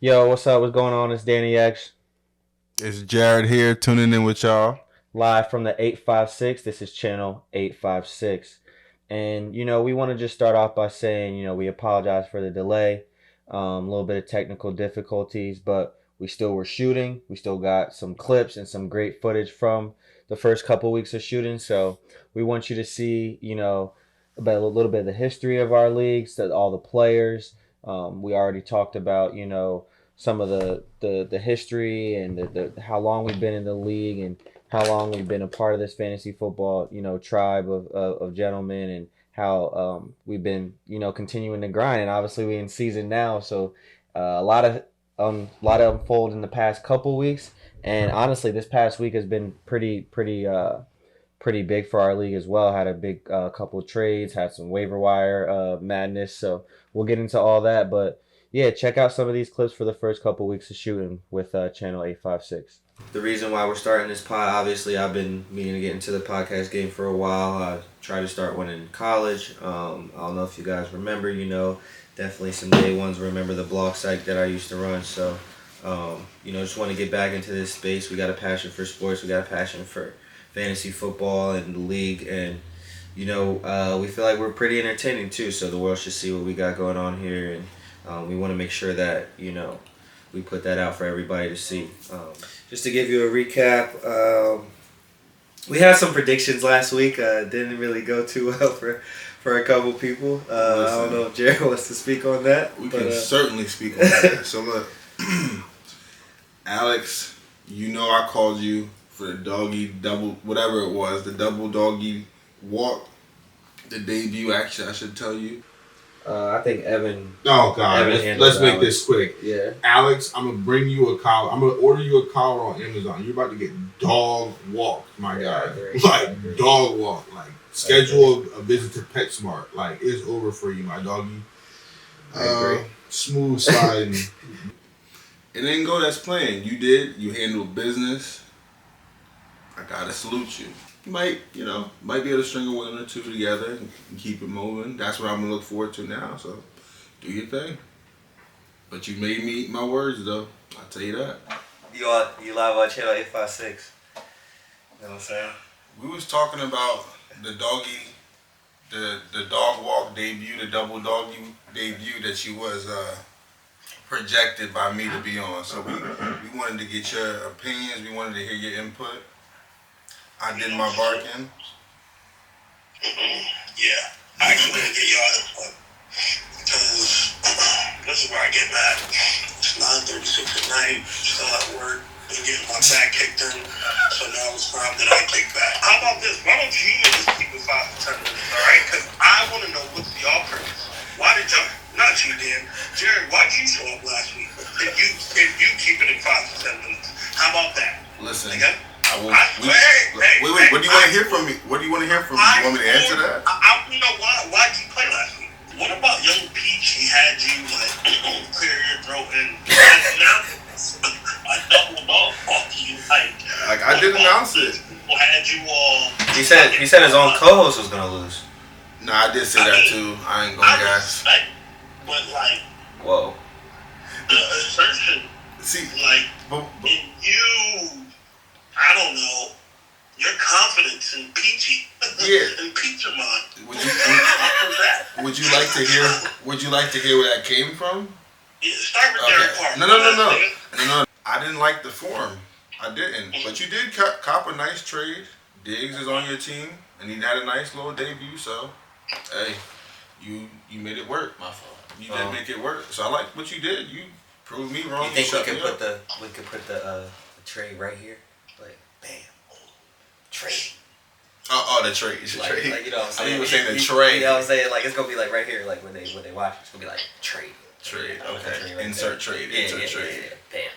Yo, what's up? What's going on? It's Danny X, It's Jared here tuning in with y'all. live from the 856. This is channel 856. And, we want to just start off by saying, we apologize for the delay, a little bit of technical difficulties, but we still were shooting. We still got some clips and some great footage from the first couple weeks of shooting. So we want you to see, about a little bit of the history of our leagues, all the players. We already talked about, some of the history and the how long we've been in the league and how long we've been a part of this fantasy football, tribe of gentlemen, and how we've been, continuing to grind. And obviously we in season now, so a lot of unfold in the past couple weeks. And honestly, this past week has been pretty big for our league as well. Had a big couple of trades, had some waiver wire madness. So we'll get into all that, but yeah, check out some of these clips for the first couple of weeks of shooting with channel 856. The reason why we're starting this pod, obviously, I've been meaning to get into the podcast game for a while. I tried to start one in college. I don't know if you guys remember, definitely some day ones remember the blog site that I used to run. So, just want to get back into this space. We got a passion for sports. We got a passion for fantasy football and the league. And, we feel like we're pretty entertaining too. So the world should see what we got going on here. And we want to make sure that, we put that out for everybody to see. Just to give you a recap, we had some predictions last week. Didn't really go too well for a couple people. I don't know if Jared wants to speak on that. We can certainly speak on that. So look, Alex, I called you for the doggy double, whatever it was, the double doggy walk, the debut. Actually, I should tell you. I think Evan. Oh God! Let's make this quick. Yeah. Alex, I'm gonna bring you a collar. I'm gonna order you a collar on Amazon. You're about to get dog walked, my guy. Like dog walk. Like schedule a visit to PetSmart. Like it's over for you, my doggy. Smooth sliding. It didn't go as planned. You did. You handled business. I gotta salute you. You might be able to string a win or two together and keep it moving. That's what I'm gonna look forward to now. So, do your thing. But you made me eat my words, though. I'll tell you that. You live on channel 856. You know what I'm saying? We was talking about the dog walk debut, the double doggy debut that you was projected by me to be on. So we wanted to get your opinions. We wanted to hear your input. I did my barking. Yeah, I actually want to get y'all input because this is where I get mad. It's 9:36 at night, still at work, been getting my back kicked in, so now it's time that I kick back. How about this? Why don't you niggas keep it 5 to 10 minutes, all right? Because I want to know what's y'all purpose. Why did y'all, not you, Dan, Jared, why'd you show up last week? If you keep it in 5 to 10 minutes, how about that? Listen. Okay? Wait. What do you want to hear from me? What do you want to hear from me? You want me to answer that? Why'd you play last week? What about young Peach? He had you clear your throat and I double dog fuck you like I did announce it. Had you all? He said his own co-host was gonna lose. Nah, I did say that too. I ain't gonna gas. But whoa. The assertion, but in you. I don't know. Your confidence in Peachy. Yeah. In Peachamon. Would you like to hear? Would you like to hear where that came from? Yeah, start with Derek Clark. No. I didn't like the form. I didn't. But you did cop a nice trade. Diggs is on your team, and he had a nice little debut. So, hey, you made it work. My fault. You did make it work. So I like what you did. You proved me wrong. You think we could put the trade right here? Like, bam, trade. Oh, the trade. Like, you know what I'm saying? I mean, you were saying the trade. You know what I'm saying? Like, it's going to be like right here, like when they watch it, it's going to be like trade. Trade, okay. Right Insert there. trade, Yeah, trade. Bam.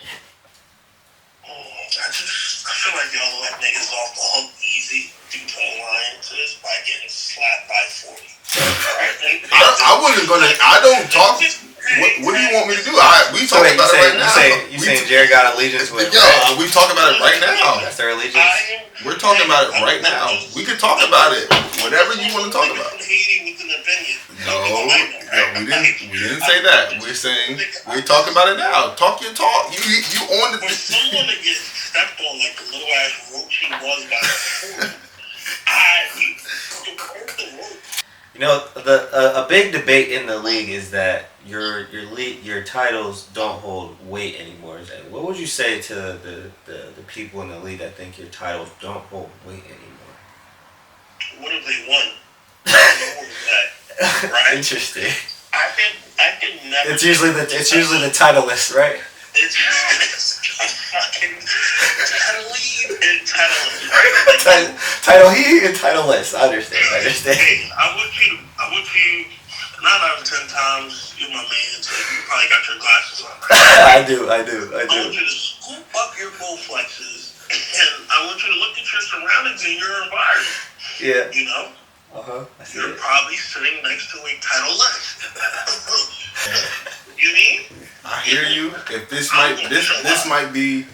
I feel like y'all let niggas off the hook easy due to alliances by getting slapped by 40. I wasn't going to, I don't talk. What do you want me to do? We talk about it right now. You saying Jared got allegiance with him? Yo, we talk about it right now. That's their allegiance? We're talking about it right now. We could talk about it. Whatever you want to talk about. Haiti with an opinion. No, we didn't say that. We're saying we're talking about it now. Talk your talk. You on the. For someone to get stepped on like the little ass roach he was by the food, You know, a big debate in the league is that your titles don't hold weight anymore. What would you say to the people in the league that think your titles don't hold weight anymore? What if they won? That, right? Interesting. I can never. It's usually the titleist, right? It's fucking title and titleless, right? Title he and titleless. I understand. Hey, I want you 9 out of 10 times, you're my man, so you probably got your glasses on. I do. I want you to scoop up your Bowflexes, and I want you to look at your surroundings and your environment. Yeah. You know? You're probably sitting next to a titleless. You mean? I hear you. If this might be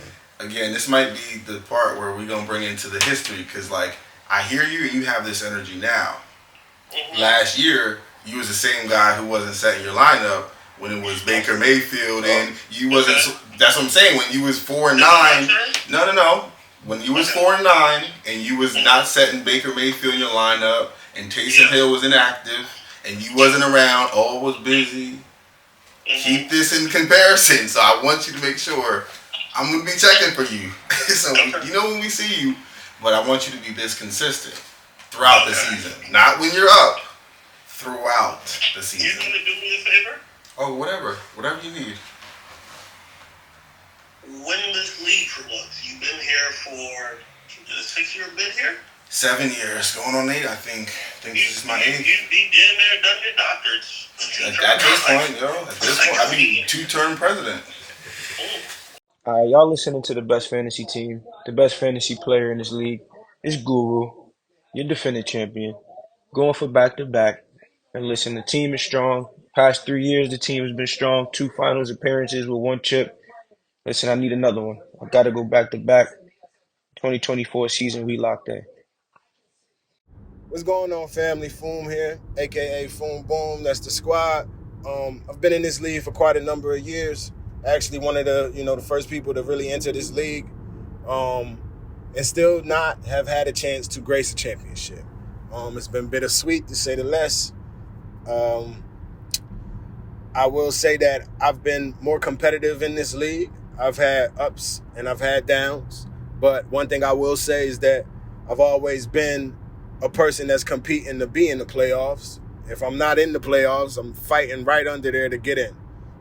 the part where we're gonna bring into the history, because like I hear you and you have this energy now. Mm-hmm. Last year you was the same guy who wasn't setting your lineup when it was Baker Mayfield and you wasn't. That's what I'm saying. When you was 4-9. No. When you was 4-9 and you was not setting Baker Mayfield in your lineup and Taysom Hill was inactive and you wasn't around, all was busy. Keep this in comparison, so I want you to make sure I'm gonna be checking for you. So you know when we see you, but I want you to be this consistent throughout the season, not when you're up. Throughout the season. You gonna do me a favor? Oh, whatever you need. Win this league for once. You've been here for 6 years. Been here? 7 years, going on 8. I think this is my 8th. You be damn near done your doctorates. At this point, I mean, 2-term president. All right, y'all listening to the best fantasy team, the best fantasy player in this league. It's Guru, your defending champion, going for back-to-back. And listen, the team is strong. Past 3 years, the team has been strong. 2 finals appearances with 1 chip. Listen, I need another one. I got to go back-to-back. 2024 season, we locked in. What's going on, family? Foom here, aka Foom Boom. That's the squad. I've been in this league for quite a number of years. Actually, one of the first people to really enter this league, and still not have had a chance to grace a championship. It's been bittersweet to say the less. I will say that I've been more competitive in this league. I've had ups and I've had downs, but one thing I will say is that I've always been a person that's competing to be in the playoffs. If I'm not in the playoffs, I'm fighting right under there to get in.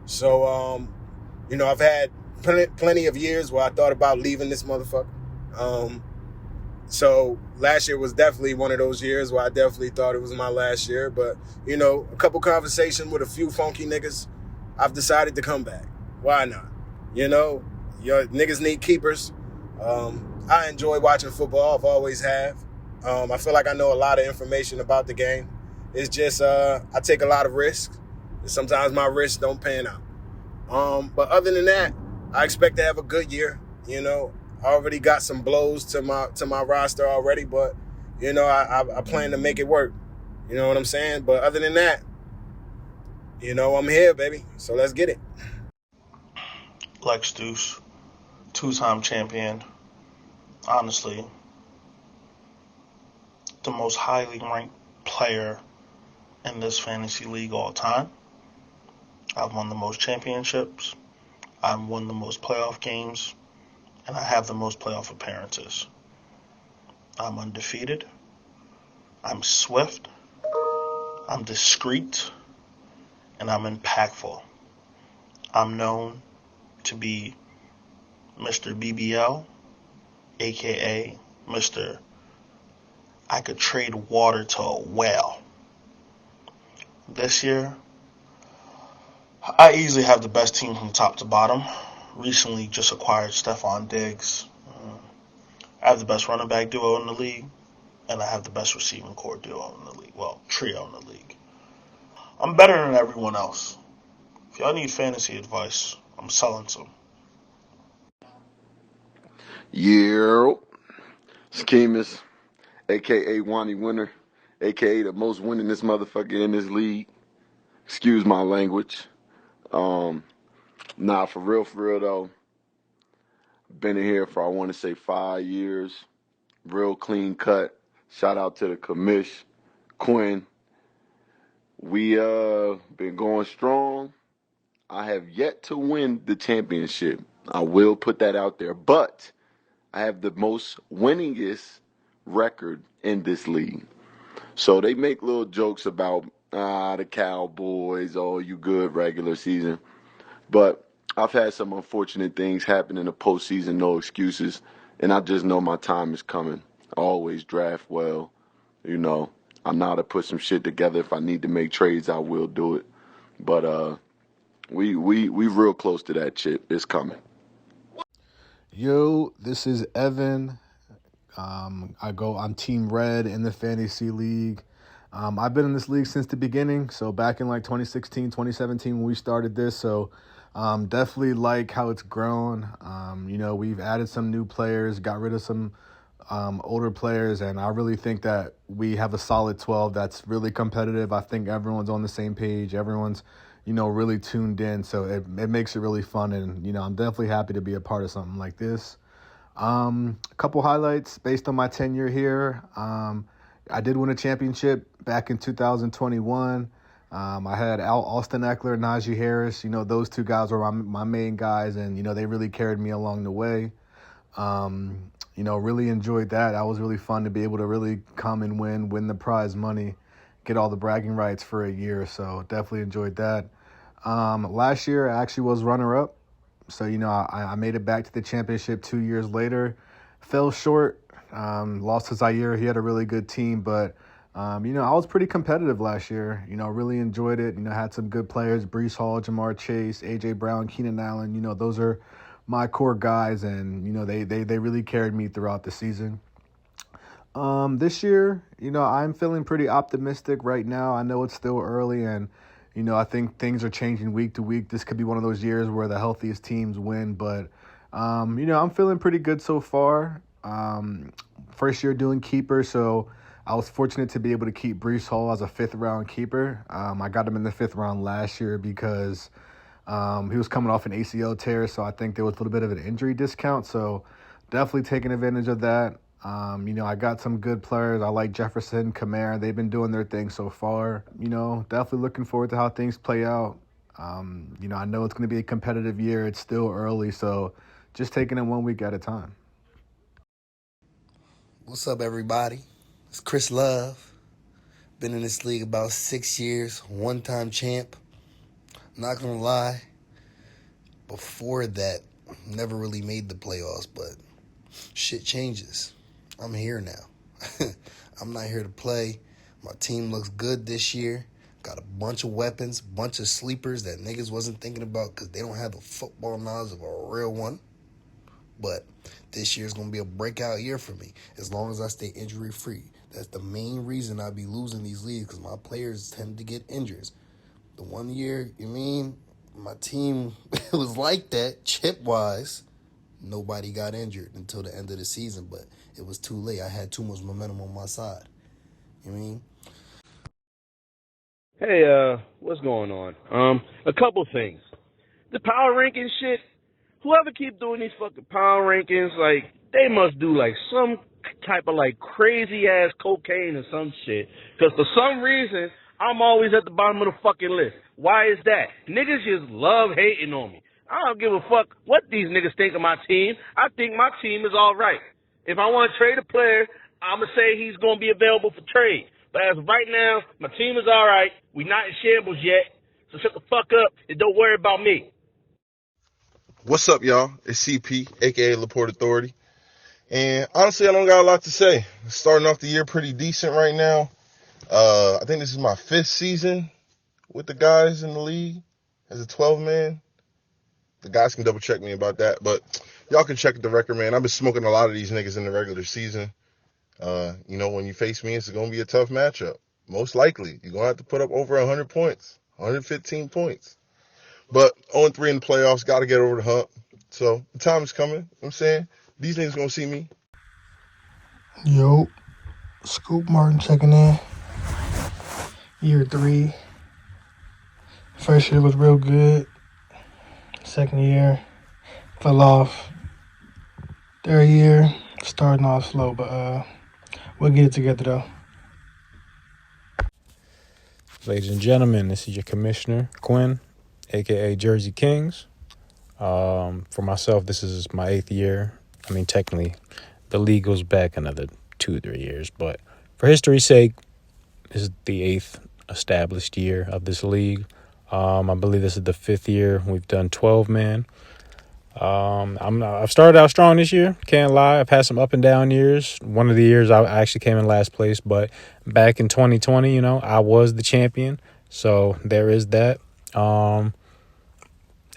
So, I've had plenty of years where I thought about leaving this motherfucker. So last year was definitely one of those years where I definitely thought it was my last year. But, a couple conversations with a few funky niggas, I've decided to come back. Why not? Your niggas need keepers. I enjoy watching football. I've always have. I feel like I know a lot of information about the game. It's just I take a lot of risks. And sometimes my risks don't pan out. But other than that, I expect to have a good year. I already got some blows to my roster already, but I plan to make it work. You know what I'm saying? But other than that, I'm here, baby. So let's get it. Lex Deuce, 2-time champion. Honestly, the most highly ranked player in this fantasy league all time. I've won the most championships. I've won the most playoff games. And I have the most playoff appearances. I'm undefeated. I'm swift. I'm discreet. And I'm impactful. I'm known to be Mr. BBL, a.k.a. Mr. I could trade water to a well. This year, I easily have the best team from top to bottom. Recently just acquired Stephon Diggs. I have the best running back duo in the league, and I have the best receiving core duo in the league. Well, trio in the league. I'm better than everyone else. If y'all need fantasy advice, I'm selling some. Yeah, Schemus, a.k.a. Wani Winner, a.k.a. the most winningest motherfucker in this league. Excuse my language. Nah, for real though. Been in here for I want to say 5 years. Real clean cut. Shout out to the commish, Quinn. We been going strong. I have yet to win the championship. I will put that out there, but I have the most winningest record in this league. So they make little jokes about the Cowboys, oh you good regular season. But I've had some unfortunate things happen in the postseason, no excuses. And I just know my time is coming. I always draft well. You know, I know how to put some shit together. If I need to make trades, I will do it. But we real close to that chip. It's coming. Yo, this is Evan. I'm Team Red in the fantasy league. I've been in this league since the beginning, so back in like 2016, 2017 when we started this. So definitely like how it's grown. We've added some new players, got rid of some older players, and I really think that we have a solid 12 that's really competitive. I think everyone's on the same page. Everyone's, really tuned in, so it makes it really fun, and, I'm definitely happy to be a part of something like this. A couple highlights based on my tenure here. I did win a championship back in 2021. I had Austin Eckler, Najee Harris. Those two guys were my main guys, and, they really carried me along the way. Really enjoyed that. That was really fun to be able to really come and win the prize money, get all the bragging rights for a year. So definitely enjoyed that. Last year I actually was runner-up. So, I made it back to the championship 2 years later. Fell short, lost to Zaire. He had a really good team, but, I was pretty competitive last year. Really enjoyed it. Had some good players, Breece Hall, Jamar Chase, A.J. Brown, Keenan Allen. Those are my core guys, and, they really carried me throughout the season. This year, I'm feeling pretty optimistic right now. I know it's still early, and, I think things are changing week to week. This could be one of those years where the healthiest teams win, but, I'm feeling pretty good so far. First year doing keeper, so I was fortunate to be able to keep Breece Hall as a 5th-round keeper. I got him in the 5th round last year because he was coming off an ACL tear, so I think there was a little bit of an injury discount, so definitely taking advantage of that. I got some good players. I like Jefferson, Kamara. They've been doing their thing so far. Definitely looking forward to how things play out. I know it's going to be a competitive year. It's still early, so just taking it 1 week at a time. What's up, everybody? It's Chris Love. Been in this league about 6 years, one-time champ. Not going to lie, before that, never really made the playoffs, but shit changes. I'm here now. I'm not here to play. My team looks good this year. Got a bunch of weapons, bunch of sleepers that niggas wasn't thinking about because they don't have the football knowledge of a real one. But this year's going to be a breakout year for me as long as I stay injury-free. That's the main reason I be losing these leagues because my players tend to get injuries. The 1 year, my team was like that, chip-wise. Nobody got injured until the end of the season, but it was too late. I had too much momentum on my side. Hey, what's going on? A couple things. The power ranking shit, whoever keep doing these fucking power rankings, like, they must do, like, some type of, like, crazy-ass cocaine or some shit. Because for some reason, I'm always at the bottom of the fucking list. Why is that? Niggas just love hating on me. I don't give a fuck what these niggas think of my team. I think my team is all right. If I want to trade a player, I'm going to say he's going to be available for trade. But as of right now, my team is all right. We not in shambles yet. So shut the fuck up and don't worry about me. What's up, y'all? It's CP, a.k.a. LaPorte Authority. And honestly, I don't got a lot to say. Starting off the year pretty decent right now. I think this is my 5th season with the guys in the league as a 12-man. The guys can double check me about that, but y'all can check the record, man. I've been smoking a lot of these niggas in the regular season. When you face me, it's going to be a tough matchup. Most likely, you're going to have to put up over 100 points, 115 points. But 0-3 in the playoffs, got to get over the hump. So the time is coming. You know what I'm saying? These niggas going to see me. Yo, Scoop Martin checking in. Year 3. First year was real good. Second year fell off. Third year starting off slow, but we'll get it together though. Ladies and gentlemen, this is your commissioner, Quinn, aka Jersey Kings. For myself, this is my 8th year. I mean, technically, the league goes back another 2-3 years, but for history's sake, this is the 8th established year of this league. I believe this is the 5th year we've done 12-man. I've started out strong this year. Can't lie. I've had some up and down years. One of the years I actually came in last place, but back in 2020, I was the champion. So there is that. And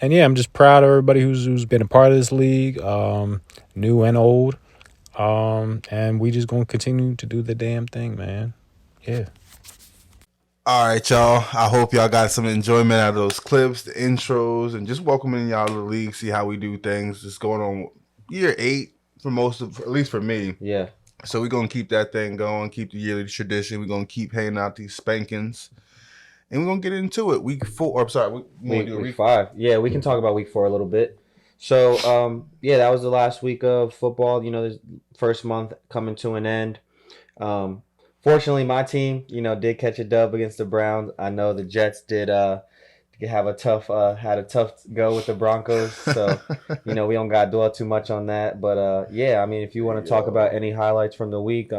yeah, I'm just proud of everybody who's been a part of this league, new and old. And we just gonna continue to do the damn thing, man. Yeah. All right, y'all. I hope y'all got some enjoyment out of those clips, the intros, and just welcoming y'all to the league, see how we do things. Just going on year 8 for most of, at least for me. Yeah. So we're going to keep that thing going, keep the yearly tradition. We're going to keep handing out these spankings. And we're going to get into it. Week 4, or sorry, week 5. Yeah, we can talk about week 4 a little bit. So, yeah, that was the last week of football. This first month coming to an end. Fortunately, my team, did catch a dub against the Browns. I know the Jets did have a tough go with the Broncos. So, we don't got to dwell too much on that. But, yeah, I mean, if you want to talk about any highlights from the week,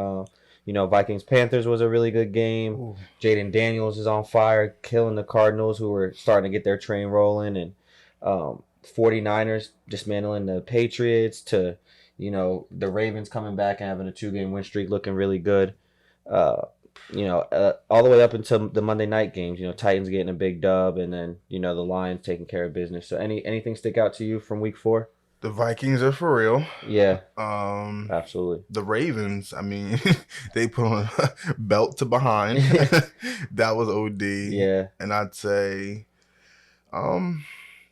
Vikings-Panthers was a really good game. Ooh. Jaden Daniels is on fire, killing the Cardinals, who were starting to get their train rolling. And 49ers dismantling the Patriots to, the Ravens coming back and having a 2-game win streak looking really good. All the way up until the Monday night games, Titans getting a big dub, and then, the Lions taking care of business. So anything stick out to you from week 4? The Vikings are for real. Yeah. Absolutely. The Ravens, I mean, they put on a belt to behind. That was OD. Yeah. And I'd say,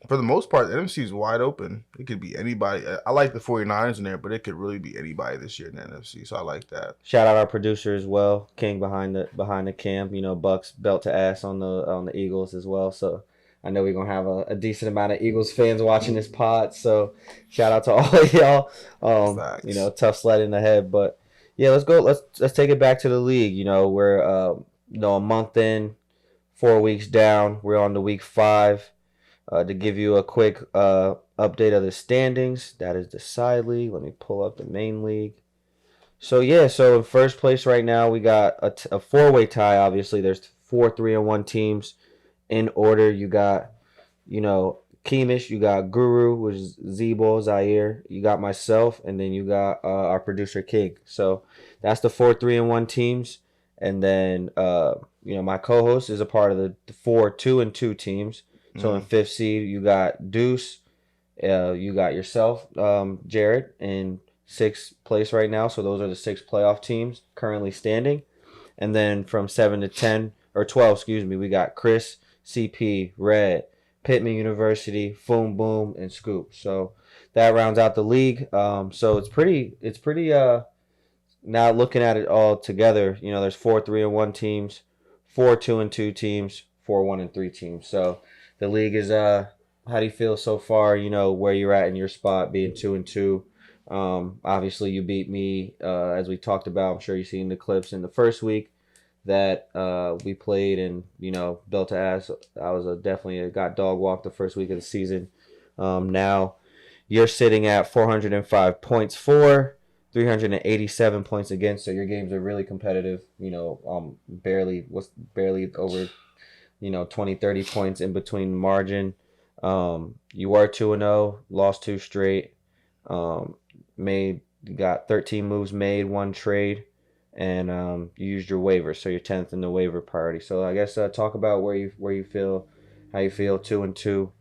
for the most part, the NFC is wide open. It could be anybody. I like the 49ers in there, but it could really be anybody this year in the NFC. So I like that. Shout out our producer as well, King behind the cam. Bucks belt to ass on the Eagles as well. So I know we're gonna have a decent amount of Eagles fans watching this pod. So shout out to all of y'all. Tough sledding ahead, but yeah, let's go. Let's take it back to the league. We're a month in, 4 weeks down. We're on to week 5. To give you a quick update of the standings, that is the side league. Let me pull up the main league. So in first place right now, we got a 4-way tie. Obviously, there's 4 3-1 teams in order. You got, Keemish, you got Guru, which is Zebo, Zaire. You got myself, and then you got our producer King. So that's the 4 3-1 teams. And then, my co-host is a part of the 4 2-2 teams. So in 5th seed, you got Deuce, you got yourself, Jared, in 6th place right now. So those are the 6 playoff teams currently standing. And then from 7 to 10, or 12, we got Chris, CP, Red, Pittman University, Foom Boom, and Scoop. So that rounds out the league. So it's pretty. Now looking at it all together, there's 4 3-1 teams, 4 2-2 teams, 4 1-3 teams. So the league is how do you feel so far? Where you're at in your spot, being 2-2. Obviously you beat me, as we talked about. I'm sure you've seen the clips in the first week that we played, and built to ass. I was definitely got dog walked the first week of the season. Now you're sitting at 405 points for, 387 points against. So your games are really competitive. Barely over 20, 30 points in between margin. You are 2-0, lost 2 straight. Got 13 moves made, 1 trade, and you used your waiver, so you're 10th in the waiver priority. So I guess talk about where you feel, how you feel 2-2.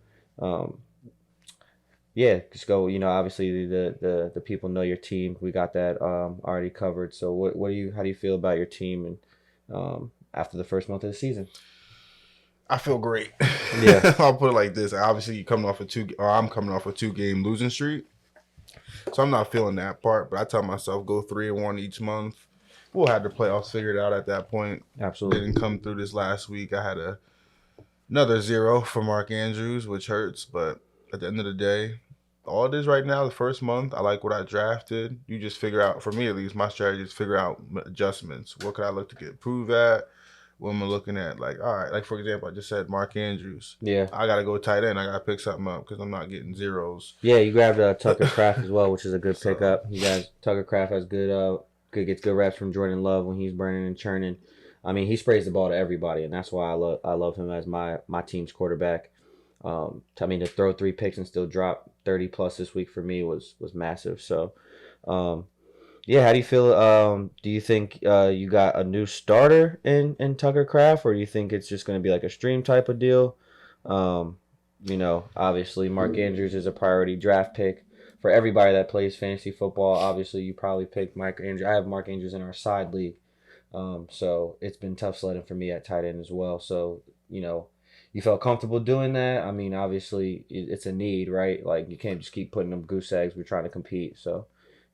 Yeah, just go. Obviously the people know your team. We got that already covered. So how do you feel about your team and after the first month of the season? I feel great. Yeah. I'll put it like this. Obviously, I'm coming off a 2-game losing streak. So I'm not feeling that part, but I tell myself go 3-1 each month. We'll have the playoffs figured out at that point. Absolutely. Didn't come through this last week. I had Another 0 for Mark Andrews, which hurts, but at the end of the day, all it is right now, the first month, I like what I drafted. You just figure out, for me at least, my strategy is figure out adjustments. What could I look to get improved at? What am I looking at? Like, all right, like for example, I just said Mark Andrews. Yeah. I got to go tight end. I got to pick something up because I'm not getting zeros. Yeah, you grabbed Tucker Kraft as well, which is a good pickup. You guys, Tucker Kraft has gets good reps from Jordan Love when he's burning and churning. I mean, he sprays the ball to everybody, and that's why I love him as my team's quarterback. I mean, to throw 3 picks and still drop 30 plus this week for me was massive. So, yeah, how do you feel? Do you think you got a new starter in Tucker Kraft, or do you think it's just going to be like a stream type of deal? Obviously, Mark Andrews is a priority draft pick for everybody that plays fantasy football. Obviously, you probably picked Mark Andrews. I have Mark Andrews in our side league. So it's been tough sledding for me at tight end as well. So, you felt comfortable doing that. I mean, obviously it's a need, right? Like you can't just keep putting them goose eggs. We're trying to compete. So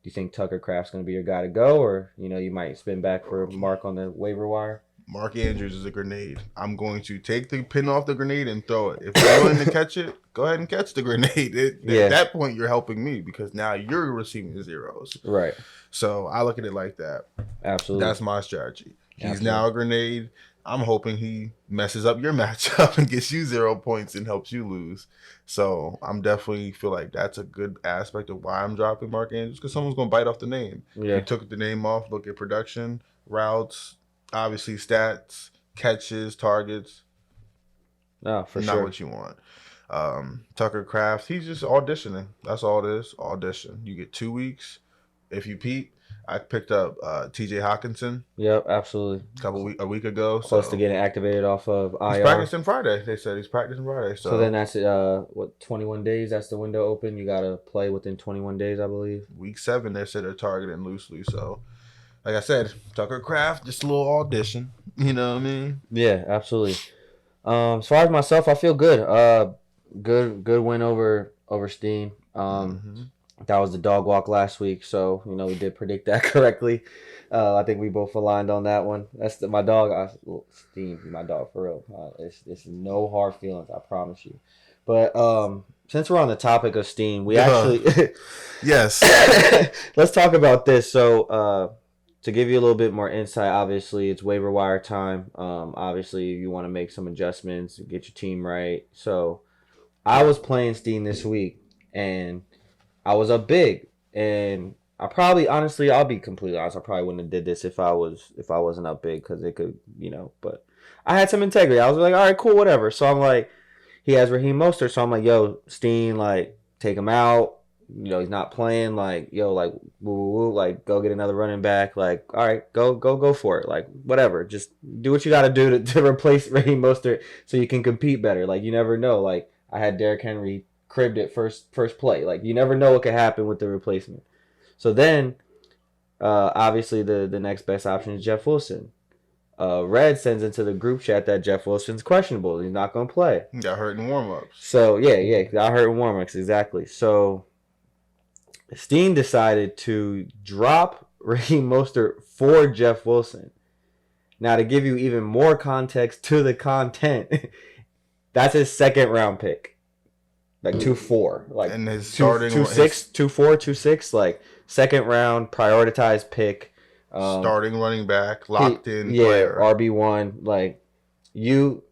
do you think Tucker Kraft's going to be your guy to go, or, you might spin back for Mark on the waiver wire? Mark Andrews is a grenade. I'm going to take the pin off the grenade and throw it. If you're willing to catch it, go ahead and catch the grenade. At that point, you're helping me because now you're receiving zeros. Right. So I look at it like that. Absolutely. That's my strategy. He's now a grenade. I'm hoping he messes up your matchup and gets you 0 points and helps you lose. So I'm definitely feel like that's a good aspect of why I'm dropping Mark Andrews, because someone's going to bite off the name. Yeah. You took the name off, look at production, routes, obviously stats, catches, targets. No, for not sure. what you want. Tucker Kraft, he's just auditioning. That's all it is. Audition. You get 2 weeks. If you peep, I picked up TJ Hawkinson. Yep, absolutely. A week ago. Close to getting activated off of IR. He's practicing Friday. They said he's practicing Friday. So then that's 21 days? That's the window open. You got to play within 21 days, I believe. Week 7, they said they're targeting loosely. So, like I said, Tucker Kraft, just a little audition. You know what I mean? Yeah, absolutely. As far as myself, I feel good. Good win over Steen. That was the dog walk last week, so we did predict that correctly. I think we both aligned on that one. That's my dog. Steen, my dog for real. It's no hard feelings, I promise you. But since we're on the topic of Steen, we actually yes. Let's talk about this. So to give you a little bit more insight, obviously it's waiver wire time. Obviously you want to make some adjustments, get your team right. So I was playing Steen this week, and I was up big, and I probably, honestly, I'll be completely honest, I probably wouldn't have did this if I wasn't up big, because it could, but I had some integrity. I was like, all right, cool, whatever. So I'm like, he has Raheem Mostert, so I'm like, yo, Steen, like, take him out. He's not playing. Like, yo, like, woo, like, go get another running back. Like, all right, go for it. Like, whatever. Just do what you got to do to replace Raheem Mostert so you can compete better. Like, you never know. Like, I had Derrick Henry cribbed it first play. Like, you never know what could happen with the replacement. So then, obviously, the next best option is Jeff Wilson. Red sends into the group chat that Jeff Wilson's questionable. He's not going to play. He got hurt in warm-ups. So, yeah, got hurt in warm-ups, exactly. So Steen decided to drop Raheem Mostert for Jeff Wilson. Now, to give you even more context to the content, that's his second round pick. Like 2-4. Like, and his starting 2-6, 2-4, 2-6, like second round prioritized pick. Starting running back, locked in player. RB1. Like, he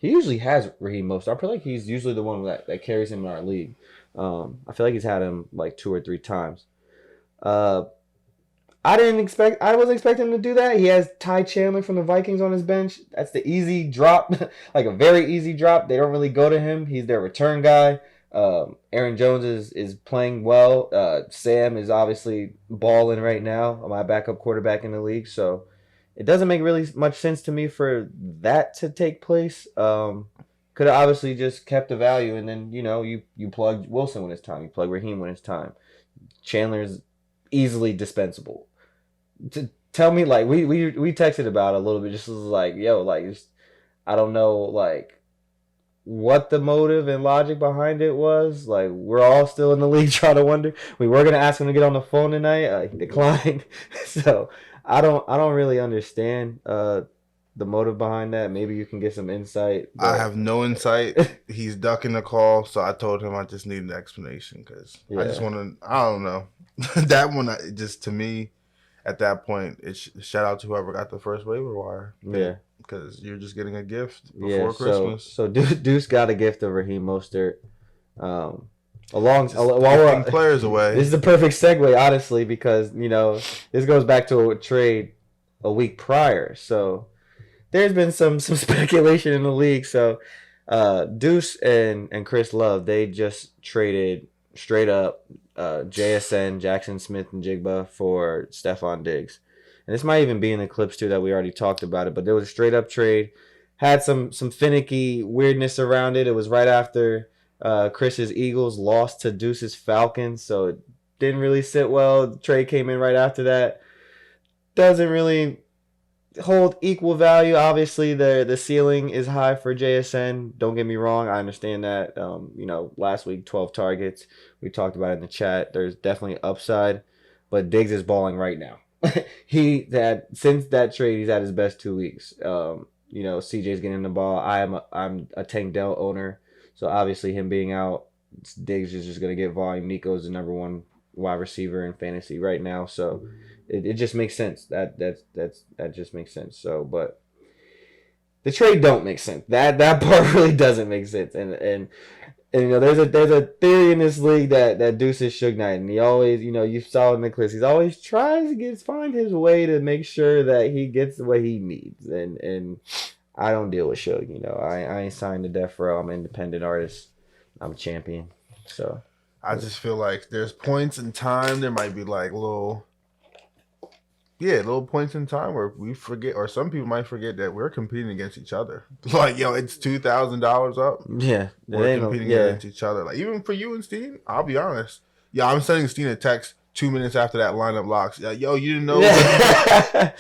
usually has Raheem Mostert. I feel like he's usually the one that carries him in our league. I feel like he's had him like 2 or 3 times. I wasn't expecting him to do that. He has Ty Chandler from the Vikings on his bench. That's the easy drop, like a very easy drop. They don't really go to him. He's their return guy. Aaron Jones is playing well. Sam is obviously balling right now, my backup quarterback in the league. So it doesn't make really much sense to me for that to take place. Could have obviously just kept the value, and then you plug Wilson when it's time. You plug Raheem when it's time. Chandler's easily dispensable. To tell me, like, we texted about it a little bit, just was like, yo, like, just, I don't know, like, what the motive and logic behind it was. Like, we're all still in the league trying to wonder. We were gonna ask him to get on the phone tonight. He declined. So I don't really understand the motive behind that? Maybe you can get some insight. I have no insight. He's ducking the call, so I told him I just need an explanation because I just want to. I don't know. That one, just to me, at that point, it's shout out to whoever got the first waiver wire. Yeah, because you're just getting a gift before Christmas. So Deuce got a gift of Raheem Mostert. While gifting players away. This is the perfect segue, honestly, because this goes back to a trade a week prior. So there's been some speculation in the league. So Deuce and Chris Love, they just traded straight up JSN, Jackson Smith and Jigba for Stephon Diggs. And this might even be in the clips too that we already talked about it, but there was a straight up trade. Had some finicky weirdness around it. It was right after Chris's Eagles lost to Deuce's Falcons, so it didn't really sit well. The trade came in right after that. Doesn't really hold equal value. Obviously, the ceiling is high for JSN. Don't get me wrong. I understand that. Last week, 12 targets. We talked about it in the chat. There's definitely upside, but Diggs is balling right now. Since that trade, he's had his best 2 weeks. CJ's getting the ball. I'm a Tank Dell owner, so obviously him being out, Diggs is just gonna get volume. Nico's the number one wide receiver in fantasy right now, so it just makes sense. That just makes sense. So, but the trade don't make sense. That part really doesn't make sense. And there's a theory in this league that Deuce is Suge Knight, and he always, you saw in the clips, he's always tries to find his way to make sure that he gets what he needs. And I don't deal with Suge, I ain't signed to Death Row. I'm an independent artist. I'm a champion. So I just feel like there's points in time. There might be like little points in time where we forget, or some people might forget that we're competing against each other. Like, it's $2,000 up. Yeah, we're competing against each other. Like, even for you and Steen, I'll be honest. Yeah, I'm sending Steen a text 2 minutes after that lineup locks. Yo, you didn't know?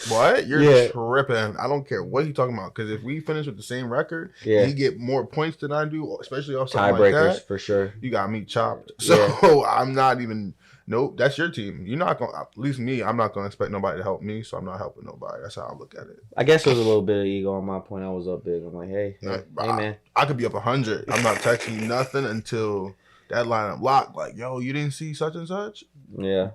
What? You're tripping. I don't care what he's talking about. Because if we finish with the same record, and he get more points than I do, especially off something like that, for sure. You got me chopped. So I'm not even. Nope, that's your team. You're not going to, at least me, I'm not going to expect nobody to help me, so I'm not helping nobody. That's how I look at it. I guess there was a little bit of ego on my point. I was up big. I'm like, hey man. I could be up 100. I'm not texting you nothing until that lineup locked. Like, yo, you didn't see such and such? Yeah.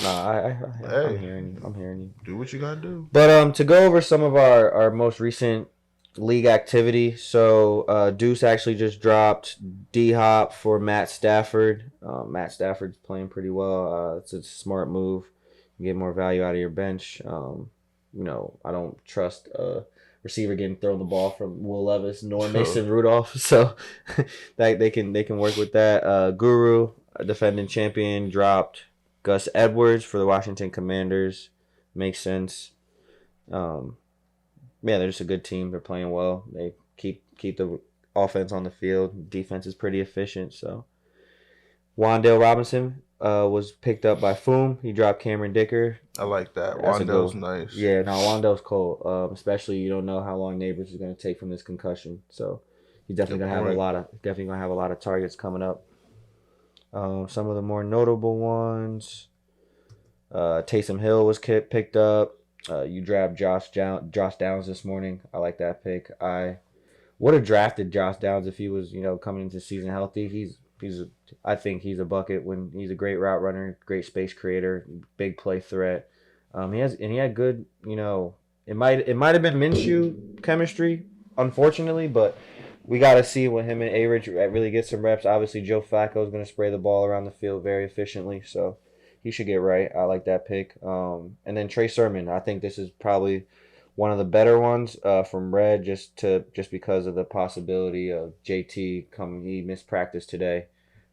Nah, I'm hearing you. Do what you got to do. But to go over some of our most recent league activity. So Deuce actually just dropped D-Hop for Matt Stafford. Matt Stafford's playing pretty well. It's a smart move. You get more value out of your bench. I don't trust a receiver getting thrown the ball from Will Levis nor Mason Rudolph. So that they can work with that. Guru, a defending champion, dropped Gus Edwards for the Washington Commanders. Makes sense. They're just a good team. They're playing well. They keep the offense on the field. Defense is pretty efficient. So, Wandale Robinson was picked up by Foom. He dropped Cameron Dicker. I like that. Wandale's nice. Yeah, no, Wandale's cold. Especially you don't know how long Neighbors is going to take from this concussion. So, he's definitely going to have a lot of targets coming up. Some of the more notable ones. Taysom Hill was picked up. You draft Josh Downs this morning. I like that pick. I would have drafted Josh Downs if he was, coming into the season healthy. I think he's a bucket when he's a great route runner, great space creator, big play threat. He had good, it might have been Minshew chemistry, unfortunately, but we got to see when him and A-Rich really get some reps. Obviously, Joe Flacco is going to spray the ball around the field very efficiently, so he should get right. I like that pick. And then Trey Sermon. I think this is probably one of the better ones from Red, just because of the possibility of JT coming. He missed practice today.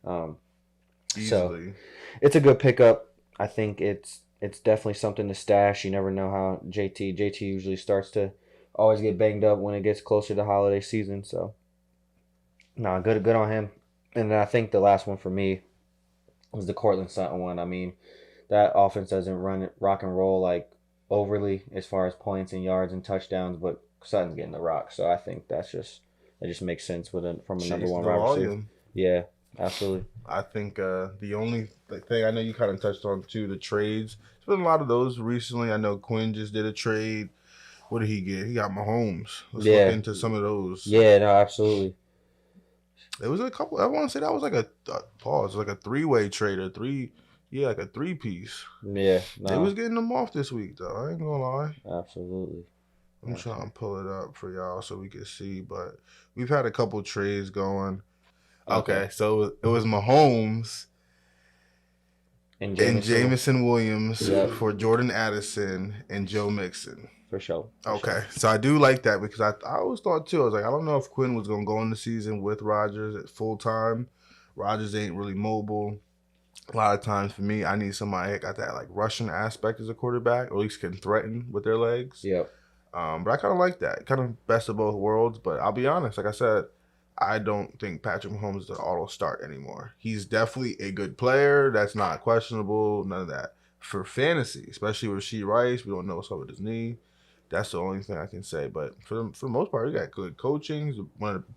So it's a good pickup. I think it's definitely something to stash. You never know how JT usually starts to always get banged up when it gets closer to holiday season. So good on him. And then I think the last one for me was the Cortland Sutton one. I mean, that offense doesn't run it rock and roll like overly as far as points and yards and touchdowns, but Sutton's getting the rock. So I think that just makes sense from a number one wide receiver. Yeah, absolutely. I think the only thing I know you kind of touched on too, the trades. There's been a lot of those recently. I know Quinn just did a trade. What did he get? He got Mahomes. Let's look Yeah. into some of those. Yeah, no, absolutely. It was a couple. I want to say that was like a pause, like a 3-way trade, like a 3-piece. Yeah, They no, was getting them off this week though. I ain't gonna lie. absolutely. I'm trying to pull it up for y'all so we can see, but we've had a couple trades going. Okay, so it was Mahomes And and Jameson. Jamison Williams Yep. for Jordan Addison and Joe Mixon. For sure. Okay, so I do like that because I always thought too. I was like, I don't know if Quinn was gonna go in the season with Rodgers at full time. Rodgers ain't really mobile. A lot of times for me, I need somebody that got that like rushing aspect as a quarterback, or at least can threaten with their legs. Yep. But I kind of like that, kind of best of both worlds. But I'll be honest, like I said, I don't think Patrick Mahomes is an auto start anymore. He's definitely a good player. That's not questionable. None of that. For fantasy, especially with Rasheed Rice, we don't know what's up with his knee. That's the only thing I can say. But for the most part, he got good coaching. He's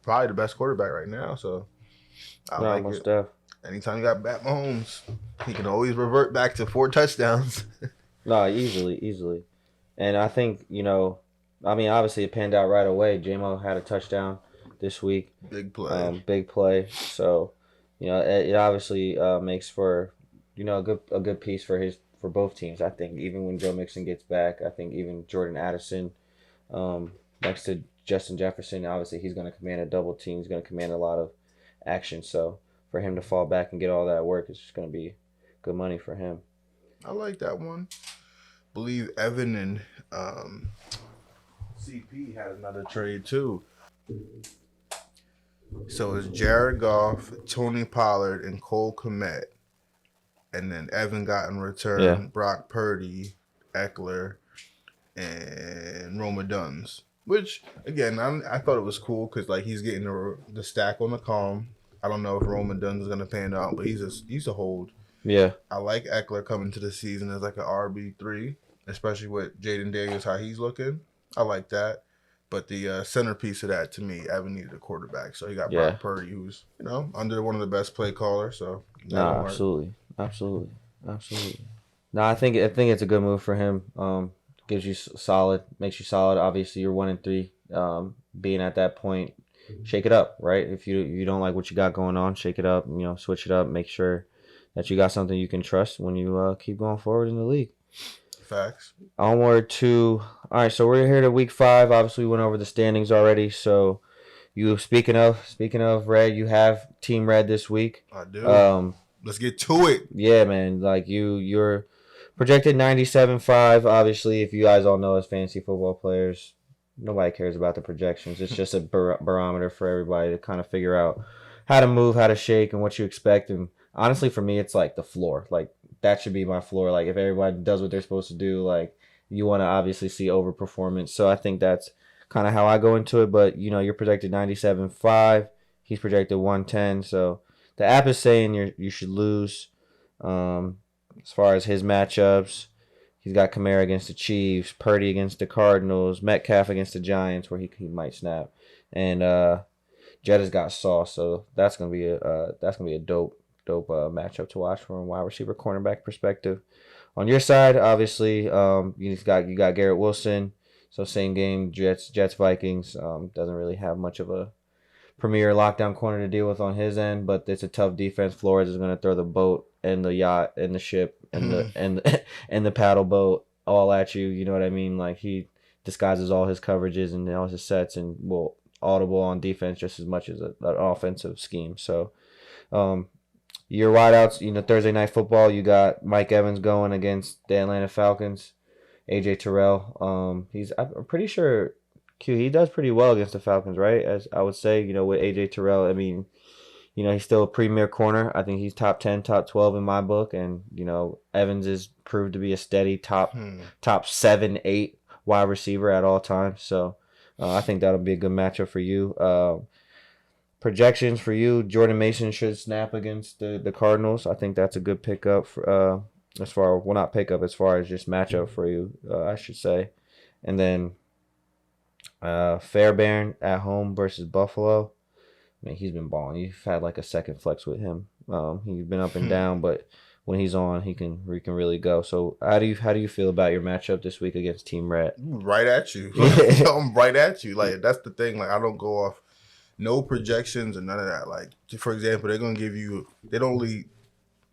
probably the best quarterback right now. So I like it. Def. Anytime you got Pat Mahomes, he can always revert back to 4 touchdowns. No, easily. And I think, obviously it panned out right away. J-Mo had a touchdown this week. Big play. Big play. So, it obviously makes for, a good piece for both teams. I think even when Joe Mixon gets back, I think even Jordan Addison next to Justin Jefferson, obviously he's going to command a double team. He's going to command a lot of action. So for him to fall back and get all that work, it's just going to be good money for him. I like that one. Believe Evan and CP had another trade too. So it's Jared Goff, Tony Pollard, and Cole Kmet. And then Evan got in return Brock Purdy, Eckler, and Roma Duns. Which, again, I thought it was cool because like he's getting the stack on the calm. I don't know if Roma Duns is going to pan out, but he's a hold. Yeah. I like Eckler coming to the season as like an RB3, especially with Jaden Daniels, how he's looking. I like that. But the centerpiece of that, to me, Evan needed a quarterback. So he got Brock Purdy, who's, under one of the best play callers. So absolutely. No, I think it's a good move for him. Gives you makes you solid. Obviously, you're 1-3. Being at that point, shake it up, right? If you don't like what you got going on, shake it up. Switch it up. Make sure that you got something you can trust when you keep going forward in the league. Facts. Onward to all right. So we're here to week 5. Obviously, we went over the standings already. So speaking of red, you have Team Red this week. I do. Let's get to it. Yeah, man. Like you're projected 97.5. Obviously, if you guys all know as fantasy football players, nobody cares about the projections. It's just a barometer for everybody to kind of figure out how to move, how to shake, and what you expect. And honestly, for me, it's like the floor. Like that should be my floor. Like if everybody does what they're supposed to do, like you want to obviously see overperformance. So I think that's kind of how I go into it. But you're projected 97.5. He's projected 110. So the app is saying you should lose. As far as his matchups, he's got Kamara against the Chiefs, Purdy against the Cardinals, Metcalf against the Giants, where he might snap, and Jetta's got Sauce. So that's gonna be a dope matchup to watch from a wide receiver cornerback perspective. On your side, obviously, you got Garrett Wilson. So same game, Jets Vikings. Doesn't really have much of a premier lockdown corner to deal with on his end, but it's a tough defense. Flores is going to throw the boat and the yacht and the ship and the paddle boat all at you. You know what I mean? Like he disguises all his coverages and all his sets and will audible on defense just as much as an offensive scheme. So your wideouts, Thursday Night Football, you got Mike Evans going against the Atlanta Falcons. AJ Terrell, I'm pretty sure he does pretty well against the Falcons, right? As I would say, with AJ Terrell, I mean, he's still a premier corner. I think he's top 10, top 12 in my book. And, Evans is proved to be a steady top 7, 8 wide receiver at all times. So I think that'll be a good matchup for you. Projections for you, Jordan Mason should snap against the Cardinals. I think that's a good pickup for, as far as just matchup for you, I should say. And then Fairbairn at home versus Buffalo. I mean, he's been balling. You've had like a second flex with him. He's been up and down, but when he's on, he can really go. So how do you feel about your matchup this week against Team Rat? Right at you. Like, I'm right at you. Like, that's the thing. Like, I don't go off no projections or none of that. Like, for example, they're gonna give you. They don't really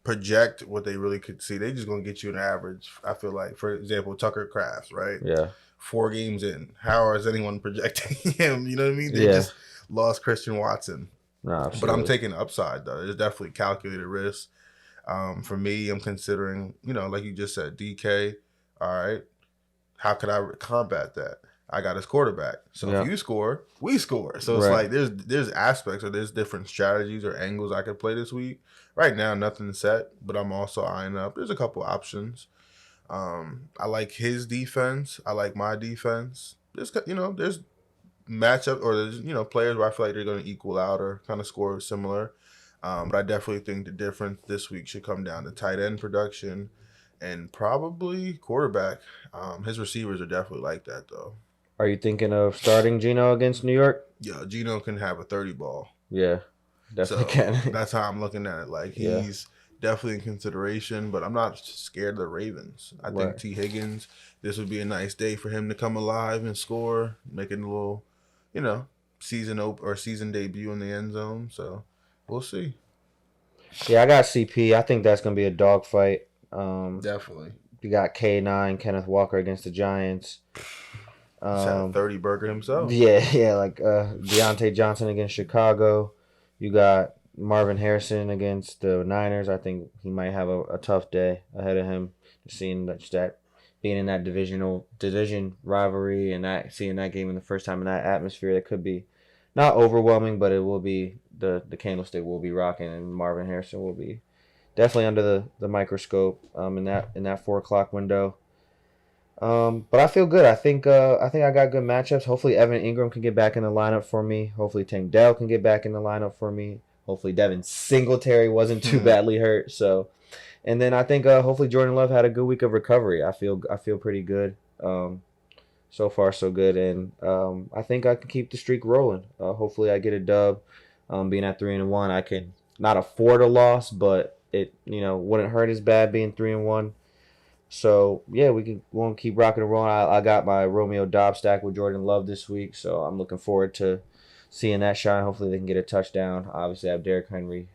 project what they really could see. They just gonna get you an average. I feel like, for example, Tucker Crafts, right? Yeah. 4 games in. How is anyone projecting him? You know what I mean? They Yeah. just lost Christian Watson. No, But I'm absolutely. taking upside though. There's definitely calculated risk. For me, I'm considering, like you just said, DK. All right, how could I combat that? I got his quarterback. So Yeah. if you score, we score. So it's Right. like there's aspects or there's different strategies or angles I could play this week. Right now, nothing's set, but I'm also eyeing up. There's a couple options. I like his defense. I like my defense. There's matchup or there's players where I feel like they're going to equal out or kind of score similar. But I definitely think the difference this week should come down to tight end production and probably quarterback. His receivers are definitely like that though. Are you thinking of starting Gino against New York? Yeah, Gino can have a 30 ball. Yeah, definitely So can. that's how I'm looking at it. Like Yeah. he's definitely in consideration, but I'm not scared of the Ravens. I think Right. T. Higgins, this would be a nice day for him to come alive and score, making a little, season debut in the end zone. So we'll see. Yeah, I got CP. I think that's gonna be a dogfight. Definitely. You got K9, Kenneth Walker against the Giants. He's had a 30 burger himself. Yeah, like Deontay Johnson against Chicago. You got Marvin Harrison against the Niners. I think he might have a tough day ahead of him. Seeing that being in that division rivalry and seeing that game in the first time in that atmosphere, that could be not overwhelming, but it will be the candlestick will be rocking, and Marvin Harrison will be definitely under the microscope in that 4 o'clock window. But I feel good. I think I got good matchups. Hopefully Evan Ingram can get back in the lineup for me. Hopefully Tank Dell can get back in the lineup for me. Hopefully Devin Singletary wasn't too badly hurt. So, and then I think hopefully Jordan Love had a good week of recovery. I feel pretty good. So far so good, and I think I can keep the streak rolling. Hopefully I get a dub. Being at 3-1, I can not afford a loss, but it wouldn't hurt as bad being 3-1. So yeah, we'll keep rocking and rolling. I got my Romeo Dobbs stack with Jordan Love this week, so I'm looking forward to seeing that shine. Hopefully they can get a touchdown. Obviously I have Derrick Henry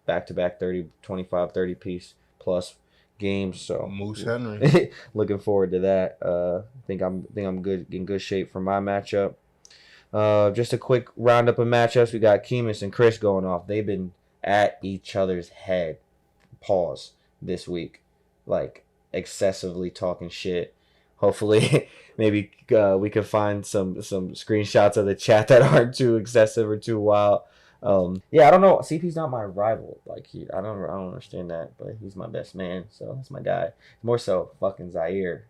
back-to-back 30, 25, 30 piece plus games. So Moose Henry. looking forward to that. I think I'm good in good shape for my matchup. Just a quick roundup of matchups. We got Keemus and Chris going off. They've been at each other's head. Pause this week. Like excessively talking shit. Hopefully, maybe we can find some screenshots of the chat that aren't too excessive or too wild. Yeah, I don't know. CP's not my rival. Like I don't understand that, but he's my best man, so that's my guy. More so, fucking Zaire.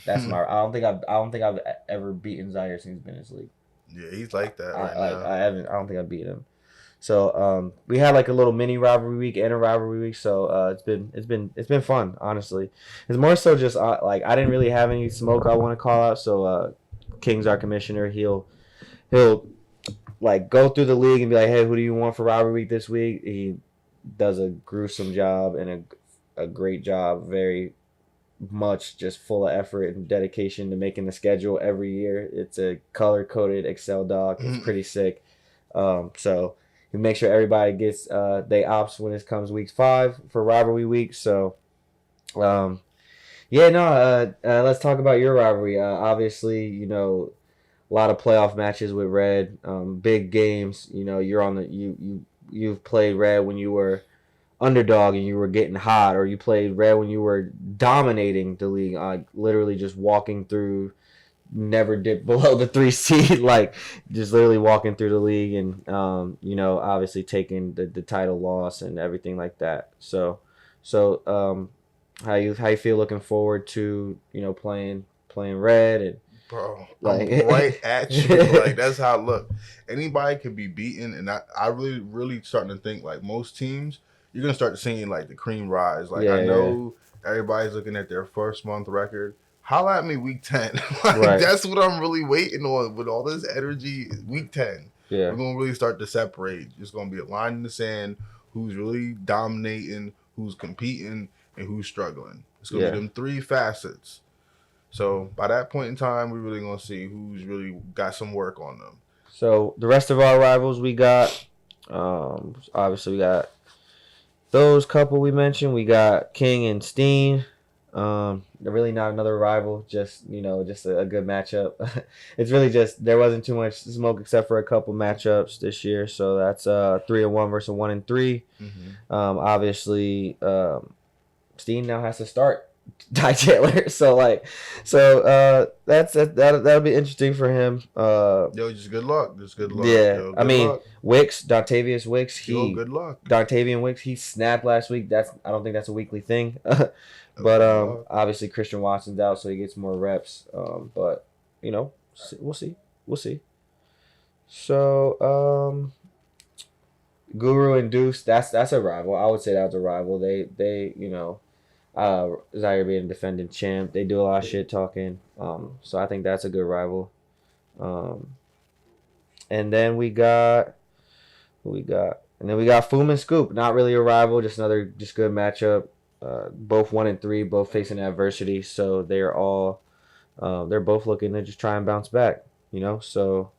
That's my. I don't think I've ever beaten Zaire since he's been in this league. Yeah, he's like that right now. I haven't. I don't think I've beaten him. So we had like a little mini rivalry week and a rivalry week. So it's been fun. Honestly, it's more so just like I didn't really have any smoke I want to call out. So King's our commissioner. He'll like go through the league and be like, hey, who do you want for rivalry week this week? He does a gruesome job and a great job. Very much just full of effort and dedication to making the schedule every year. It's a color coded Excel doc. It's pretty sick. So. We make sure everybody gets they ops when it comes week 5 for rivalry week. So, let's talk about your rivalry. Obviously, a lot of playoff matches with Red, big games. You're on you've played Red when you were underdog and you were getting hot, or you played Red when you were dominating the league, literally just walking through. Never dipped below the 3 seed, like just literally walking through the league and obviously taking the title loss and everything like that. So how you feel looking forward to playing Red and bro, like I'm right at you. Like that's how I look. Anybody could be beaten, and I really starting to think like most teams, you're gonna start seeing like the cream rise. Like I know everybody's looking at their first month record. Holla at me week 10. Like, that's what I'm really waiting on with all this energy. Week 10. Yeah. We're going to really start to separate. It's going to be a line in the sand, who's really dominating, who's competing, and who's struggling. It's gonna Yeah. be them three facets. So by that point in time, we're really gonna see who's really got some work on them. So the rest of our rivals we got, obviously we got those couple we mentioned. We got King and Steen. They're really not another rival, just just a good matchup. It's really just there wasn't too much smoke except for a couple matchups this year. So that's 3-1 versus 1-3. Obviously, Steen now has to start Ty Taylor. That'll be interesting for him. Yo, just good luck. Just good luck. Yeah, Yo, I good mean luck. Wicks, Dontavius Wicks, Yo, good luck. Dontavian Wicks, he snapped last week. I don't think that's a weekly thing. But obviously Christian Watson's out, so he gets more reps. But we'll see. So Guru and Deuce, that's a rival. I would say that was a rival. They Zaire being defending champ, they do a lot of shit talking. So I think that's a good rival. And then we got who we got, and then we got Foom and Scoop. Not really a rival, just good matchup. Both 1-3, both facing adversity, so they're both looking to just try and bounce back. So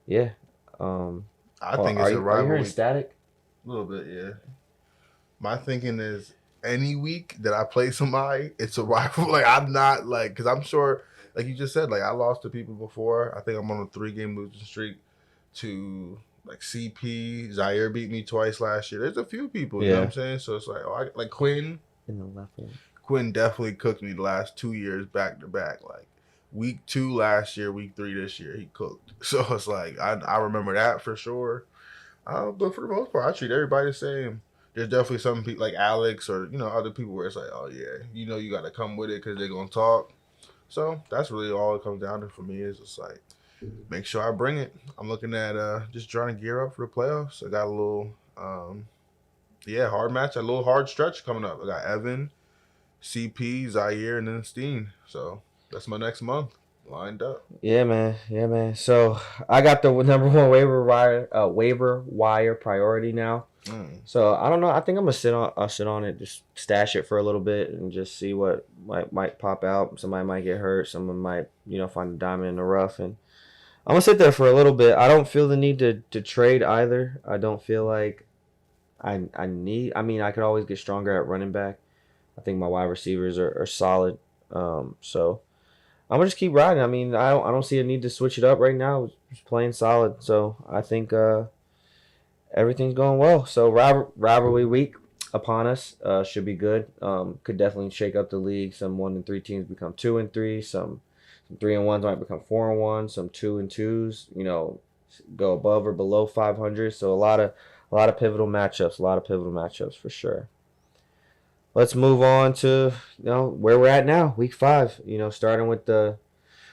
yeah. I think it's a rivalry. Are you hearing static? A little bit, yeah. My thinking is any week that I play somebody, it's a rival. Like I'm not because I'm sure, like you just said, I lost to people before. I think I'm on a 3-game losing streak to CP. Zaire beat me twice last year. There's a few people, you know what I'm saying? So it's like Quinn. In the left hand. Quinn definitely cooked me the last 2 years back to back. Week 2 last year, week 3 this year, he cooked. So it's I remember that for sure. But for the most part, I treat everybody the same. There's definitely some people like Alex or other people where it's oh yeah, you got to come with it because they're gonna talk. So that's really all it comes down to for me is just make sure I bring it. I'm looking at just trying to gear up for the playoffs. I got a little hard match, a little hard stretch coming up. I got Evan, CP, Zaire, and then Steen. So that's my next month lined up. Yeah, man. So I got the number one waiver wire priority now. So I don't know. I think I'm gonna sit on it, just stash it for a little bit, and just see what might pop out. Somebody might get hurt. Someone might find a diamond in the rough, and I'm gonna sit there for a little bit. I don't feel the need to trade either. I don't feel like I need. I mean, I could always get stronger at running back. I think my wide receivers are solid. So I'm gonna just keep riding. I mean, I don't see a need to switch it up right now. Just playing solid. So I think everything's going well. So rivalry week upon us should be good. Could definitely shake up the league. Some 1-3 teams become 2-3. Some 3-1s might become 4-1. Some 2-2s, go above or below 500. So a lot of pivotal matchups. A lot of pivotal matchups for sure. Let's move on to where we're at now, week 5. Starting with the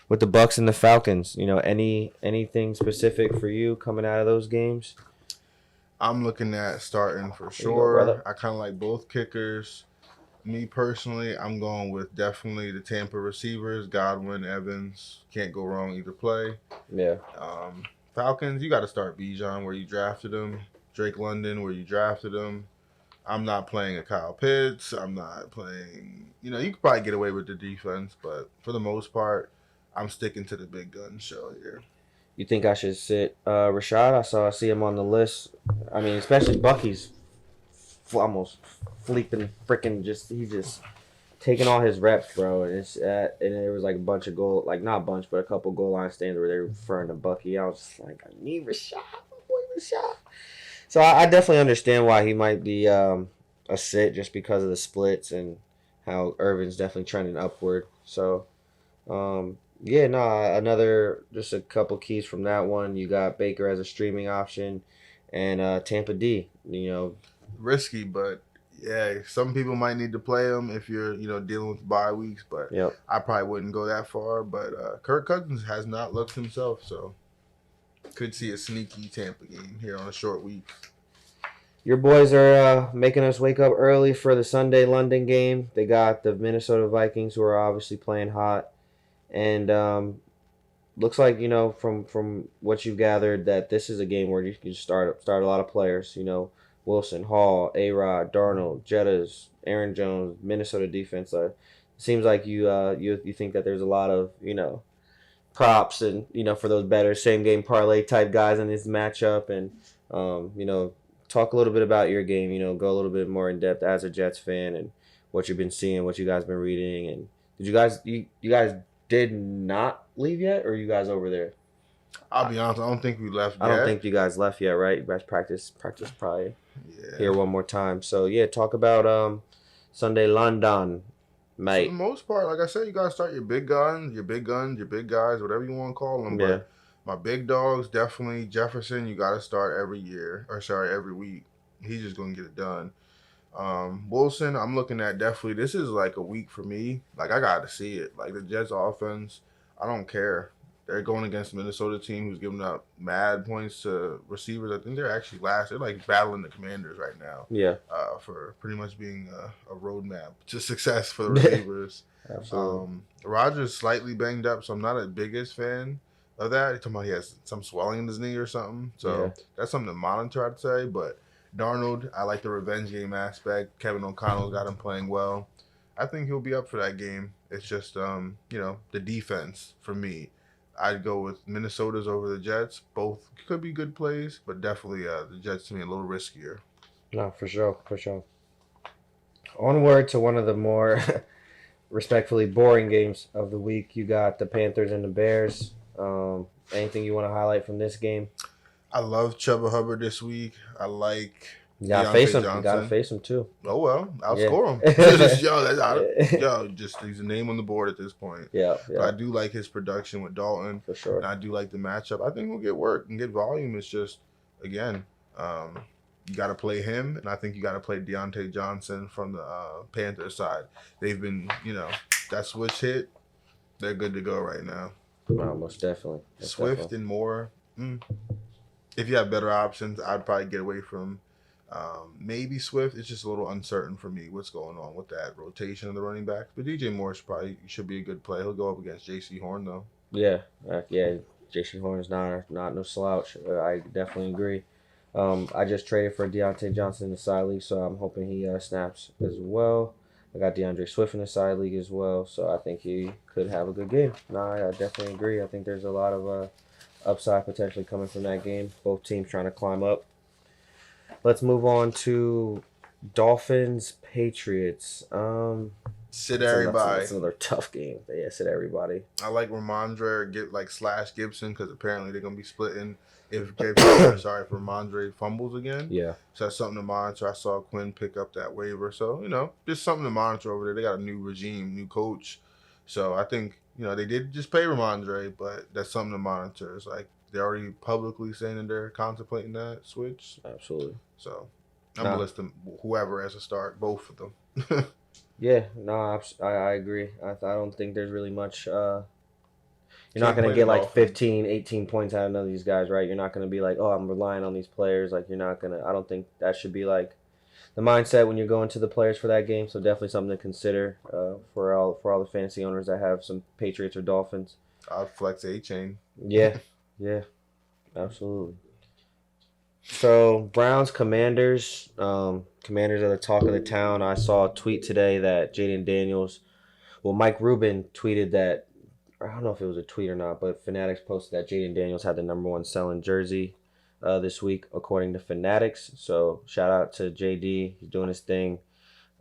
Bucks and the Falcons. Anything specific for you coming out of those games? I'm looking at starting for sure. I kind of like both kickers. Me personally, I'm going with definitely the Tampa receivers, Godwin, Evans. Can't go wrong either play. Yeah. Falcons, you got to start Bijan where you drafted him. Drake London where you drafted him. I'm not playing a Kyle Pitts. I'm not playing, you could probably get away with the defense, but for the most part, I'm sticking to the big gun show here. You think I should sit Rashad? I see him on the list. I mean, especially Bucky's almost fleeping freaking he's just taking all his reps, bro. And there was a bunch of goal, not a bunch, but a couple goal line stands where they were referring to Bucky. I was just I need Rashad, my boy Rashad. So I definitely understand why he might be a sit just because of the splits and how Irvin's definitely trending upward. So, just a couple keys from that one. You got Baker as a streaming option and Tampa D. Risky, but yeah, some people might need to play him if you're, dealing with bye weeks, but I probably wouldn't go that far. But Kirk Cousins has not looked himself, so could see a sneaky Tampa game here on a short week. Your boys are making us wake up early for the Sunday London game. They got the Minnesota Vikings, who are obviously playing hot, and looks like from what you've gathered that this is a game where you can start a lot of players. Wilson, Hall, A-Rod, Darnold, Jettas, Aaron Jones, Minnesota defense. It seems like you think that there's a lot of props and for those better same game parlay type guys in this matchup, and talk a little bit about your game. Go a little bit more in depth as a Jets fan and what you've been seeing, what you guys been reading, and did you guys did not leave yet, or are you guys over there? I'll be honest, I don't think we left yet. I don't think you guys left yet, right? You guys practice probably here one more time. So yeah, talk about Sunday London, mate. For the most part, like I said, you gotta start your big guns, your big guys, whatever you want to call them. Yeah. But my big dogs, definitely Jefferson. You gotta start every week. He's just gonna get it done. Wilson, I'm looking at definitely. This is like a week for me. Like I got to see it. Like the Jets offense, I don't care. They're going against the Minnesota team who's giving up mad points to receivers. I think they're actually last. They're like battling the Commanders right now. Yeah. For pretty much being a roadmap to success for the receivers. Absolutely. Rodgers slightly banged up, so I'm not a biggest fan of that. He's talking about he has some swelling in his knee or something. So that's something to monitor, I'd say. But Darnold, I like the revenge game aspect. Kevin O'Connell's got him playing well. I think he'll be up for that game. It's just, the defense for me. I'd go with Minnesota's over the Jets. Both could be good plays, but definitely the Jets to me a little riskier. No, for sure. Onward to one of the more respectfully boring games of the week. You got the Panthers and the Bears. Anything you want to highlight from this game? I love Chuba Hubbard this week. I like you gotta face him. You gotta face him too. Oh well, I'll score him. Just he's a name on the board at this point. Yeah. But I do like his production with Dalton. For sure. And I do like the matchup. I think we'll get work and get volume. It's just again, you got to play him, and I think you got to play Deontay Johnson from the Panthers side. They've been, that switch hit. They're good to go right now. No, most definitely. Swift and Moore. If you have better options, I'd probably get away from maybe Swift. It's just a little uncertain for me what's going on with that rotation of the running backs. But DJ Moore should be a good play. He'll go up against J.C. Horn though. Yeah. J.C. Horn is not no slouch. I definitely agree. I just traded for Deontay Johnson in the side league, so I'm hoping he snaps as well. I got DeAndre Swift in the side league as well, so I think he could have a good game. I definitely agree. I think there's a lot of upside potentially coming from that game. Both teams trying to climb up. Let's move on to Dolphins Patriots. Sit everybody. That's another tough game. But yeah, sit everybody. I like Ramondre or / Gibson because apparently they're gonna be splitting if Ramondre fumbles again. Yeah. So that's something to monitor. I saw Quinn pick up that waiver, so just something to monitor over there. They got a new regime, new coach, so I think they did just pay Ramondre, but that's something to monitor. It's like they're already publicly saying that they're contemplating that switch. Absolutely. So I'm gonna list them whoever as a start, both of them. Yeah, no, I agree. I don't think there's really much. You're not going to get like 15, 18 points out of none of these guys, right? You're not going to be like, oh, I'm relying on these players. Like, you're not going to. I don't think that should be like the mindset when you're going to the players for that game. So definitely something to consider for all the fantasy owners that have some Patriots or Dolphins. I'd flex A-Chain. Yeah, absolutely. So Browns, Commanders. Commanders are the talk of the town. I saw a tweet today that Jaden Daniels, Mike Rubin tweeted that, I don't know if it was a tweet or not, but Fanatics posted that Jaden Daniels had the #1 selling jersey this week, according to Fanatics. So shout out to JD. He's doing his thing.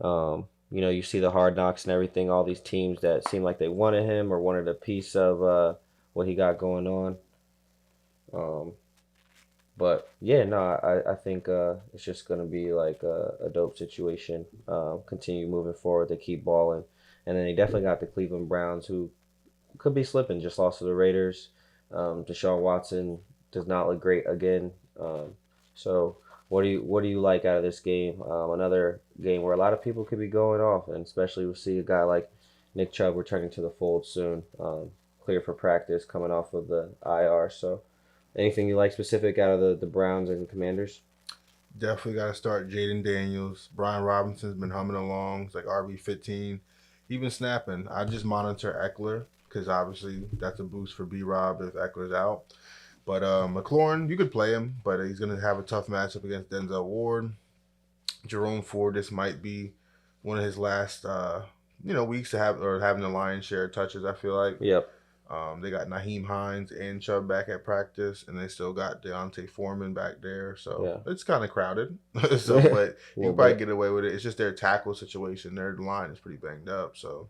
You see the Hard Knocks and everything, all these teams that seem like they wanted him or wanted a piece of what he got going on. But yeah, no, I think it's just gonna be like a dope situation. Continue moving forward. They keep balling, and then they definitely got the Cleveland Browns, who could be slipping. Just lost to the Raiders. Deshaun Watson does not look great again. So what do you like out of this game? Another game where a lot of people could be going off, and especially we'll see a guy like Nick Chubb returning to the fold soon, clear for practice, coming off of the IR. So. Anything you like specific out of the Browns and Commanders? Definitely got to start Jaden Daniels. Brian Robinson's been humming along. It's like RB15. He's been snapping. I just monitor Eckler because obviously that's a boost for B-Rob if Eckler's out. But McLaurin, you could play him, but he's going to have a tough matchup against Denzel Ward. Jerome Ford, this might be one of his last, weeks to have or having the lion's share of touches. I feel like. Yep. They got Naheem Hines and Chubb back at practice, and they still got Deontay Foreman back there. So it's kind of crowded. But you can probably get away with it. It's just their tackle situation. Their line is pretty banged up. So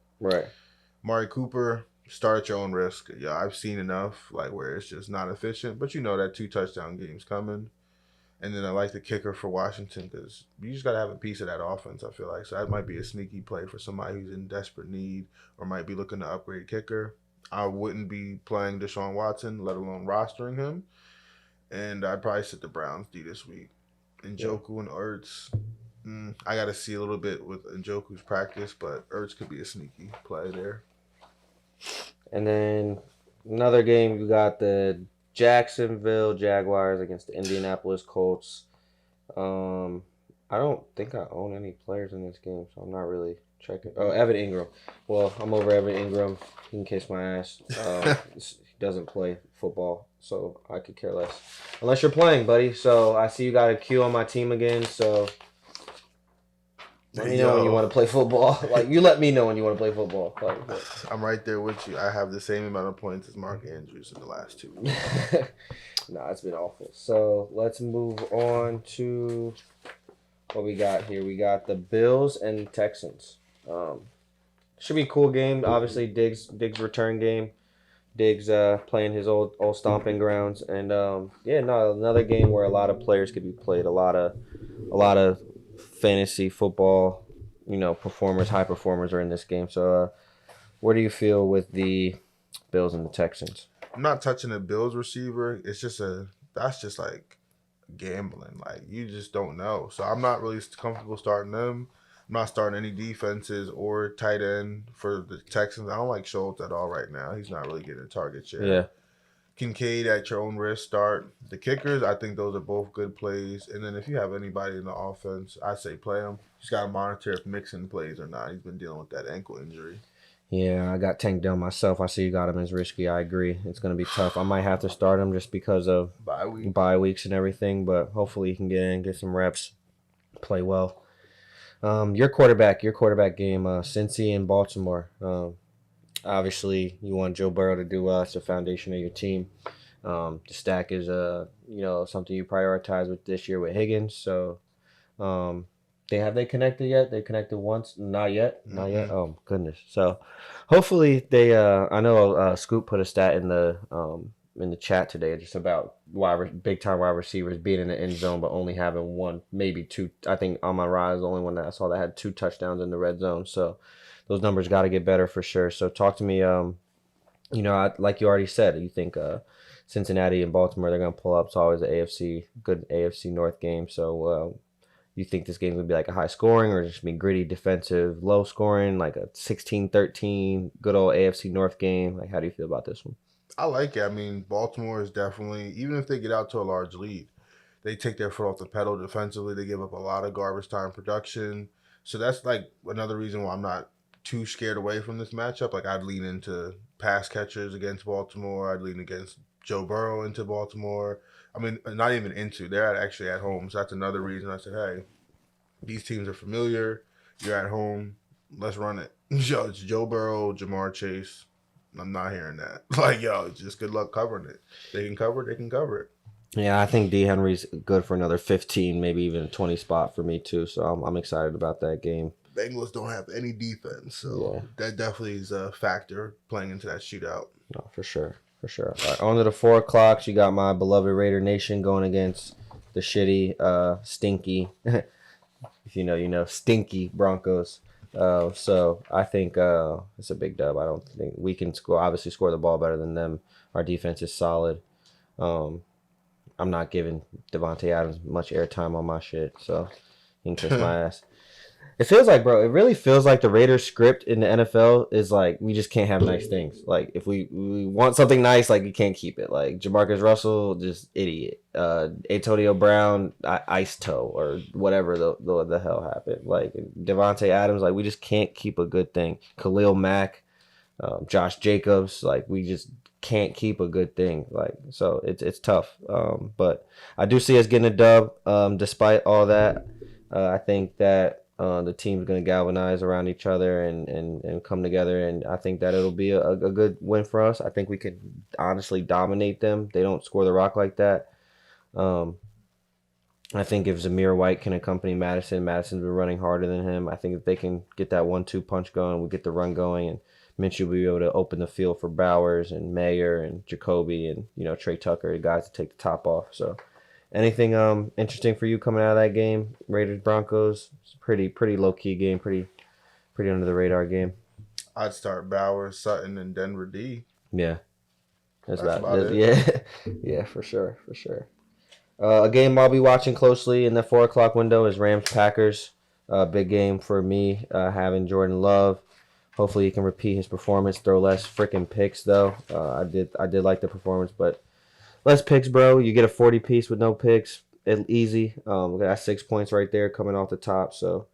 Mari Cooper, start at your own risk. Yeah, I've seen enough where it's just not efficient. But that 2 touchdown game's coming. And then I like the kicker for Washington because you just got to have a piece of that offense, I feel like. So that might be a sneaky play for somebody who's in desperate need or might be looking to upgrade kicker. I wouldn't be playing Deshaun Watson, let alone rostering him. And I'd probably sit the Browns D this week. Njoku and Ertz, I got to see a little bit with Njoku's practice, but Ertz could be a sneaky play there. And then another game, you got the Jacksonville Jaguars against the Indianapolis Colts. I don't think I own any players in this game, so I'm not really checking. Oh, Evan Ingram. Well, I'm over Evan Ingram. He can kiss my ass. He doesn't play football, so I could care less. Unless you're playing, buddy. So I see you got a Q on my team again, so let me know when you want to play football. You let me know when you want to play football. I'm right there with you. I have the same amount of points as Mark Andrews in the last 2 weeks. Nah, it's been awful. So let's move on to what we got here. We got the Bills and Texans. Should be a cool game. Obviously, Diggs return game. Diggs playing his old stomping grounds, and another game where a lot of players could be played. A lot of fantasy football, performers, high performers are in this game. So, where do you feel with the Bills and the Texans? I'm not touching a Bills receiver. It's just that's just like gambling. You just don't know. So I'm not really comfortable starting them. I'm not starting any defenses or tight end for the Texans. I don't like Schultz at all right now. He's not really getting a target share. Yeah. Kincaid at your own risk start. The kickers, I think those are both good plays. And then if you have anybody in the offense, I say play him. Just got to monitor if Mixon plays or not. He's been dealing with that ankle injury. Yeah, I got Tank Dell myself. I see you got him as risky. I agree. It's going to be tough. I might have to start him just because of bye weeks and everything, but hopefully he can get in, get some reps, play well. Your quarterback game, Cincy and Baltimore. Obviously, you want Joe Burrow to do well. It's the foundation of your team. The stack is something you prioritize with this year with Higgins. So, have they connected yet? They connected once? Not yet. Not yet. Oh goodness. So, hopefully they. I know Scoop put a stat in the chat today just about big time wide receivers being in the end zone, but only having one, maybe two. I think Amon-Ra is the only one that I saw that had 2 touchdowns in the red zone. So. Those numbers got to get better for sure. So talk to me. Like you already said, you think Cincinnati and Baltimore, they're going to pull up. It's always an good AFC North game. So you think this game's going to be like a high scoring or just be gritty defensive, low scoring, like a 16-13, good old AFC North game? How do you feel about this one? I like it. I mean, Baltimore is definitely, even if they get out to a large lead, they take their foot off the pedal defensively. They give up a lot of garbage time production. So that's another reason why I'm not too scared away from this matchup. I'd lean into pass catchers against Baltimore. I'd lean against Joe Burrow into Baltimore. I mean, not even into. They're actually at home. So that's another reason I said, hey, these teams are familiar. You're at home. Let's run it. It's Joe Burrow, Jamar Chase. I'm not hearing that. Just good luck covering it. They can cover it. Yeah, I think D. Henry's good for another 15, maybe even a 20 spot for me too. So I'm excited about that game. Bengals don't have any defense, so that definitely is a factor playing into that shootout. No, for sure. All right, on to the 4 o'clock. You got my beloved Raider Nation going against the shitty, stinky, if you know, stinky Broncos. So I think it's a big dub. I don't think we can score the ball better than them. Our defense is solid. I'm not giving Devontae Adams much airtime on my shit, so he can kiss my ass. It feels like, bro, it really feels like the Raiders script in the NFL is we just can't have nice things. If we want something nice, you can't keep it. Jamarcus Russell, just idiot. Antonio Brown, ice toe or whatever the hell happened. Devontae Adams, we just can't keep a good thing. Khalil Mack, Josh Jacobs, we just can't keep a good thing. So it's tough. But I do see us getting a dub despite all that. I think that the team's going to galvanize around each other and come together, and I think that it'll be a good win for us. I think we could honestly dominate them. They don't score the rock like that. Um, I think if Zamir White can accompany Madison, Madison's been running harder than him. I think if they can get that 1-2 punch going, we get the run going, and Minshew will be able to open the field for Bowers and Mayer and Jacoby and Trey Tucker, the guys to take the top off. So, anything interesting for you coming out of that game? Raiders Broncos. It's a pretty low key game, pretty under the radar game. I'd start Bowers, Sutton, and Denver D. Yeah, That's about it. Yeah, yeah, for sure. A game I'll be watching closely in the 4 o'clock window is Rams Packers. Big game for me. Having Jordan Love. Hopefully he can repeat his performance. Throw less freaking picks though. I did like the performance, but less picks, bro. You get a 40 piece with no picks. Easy. We got 6 points right there coming off the top. So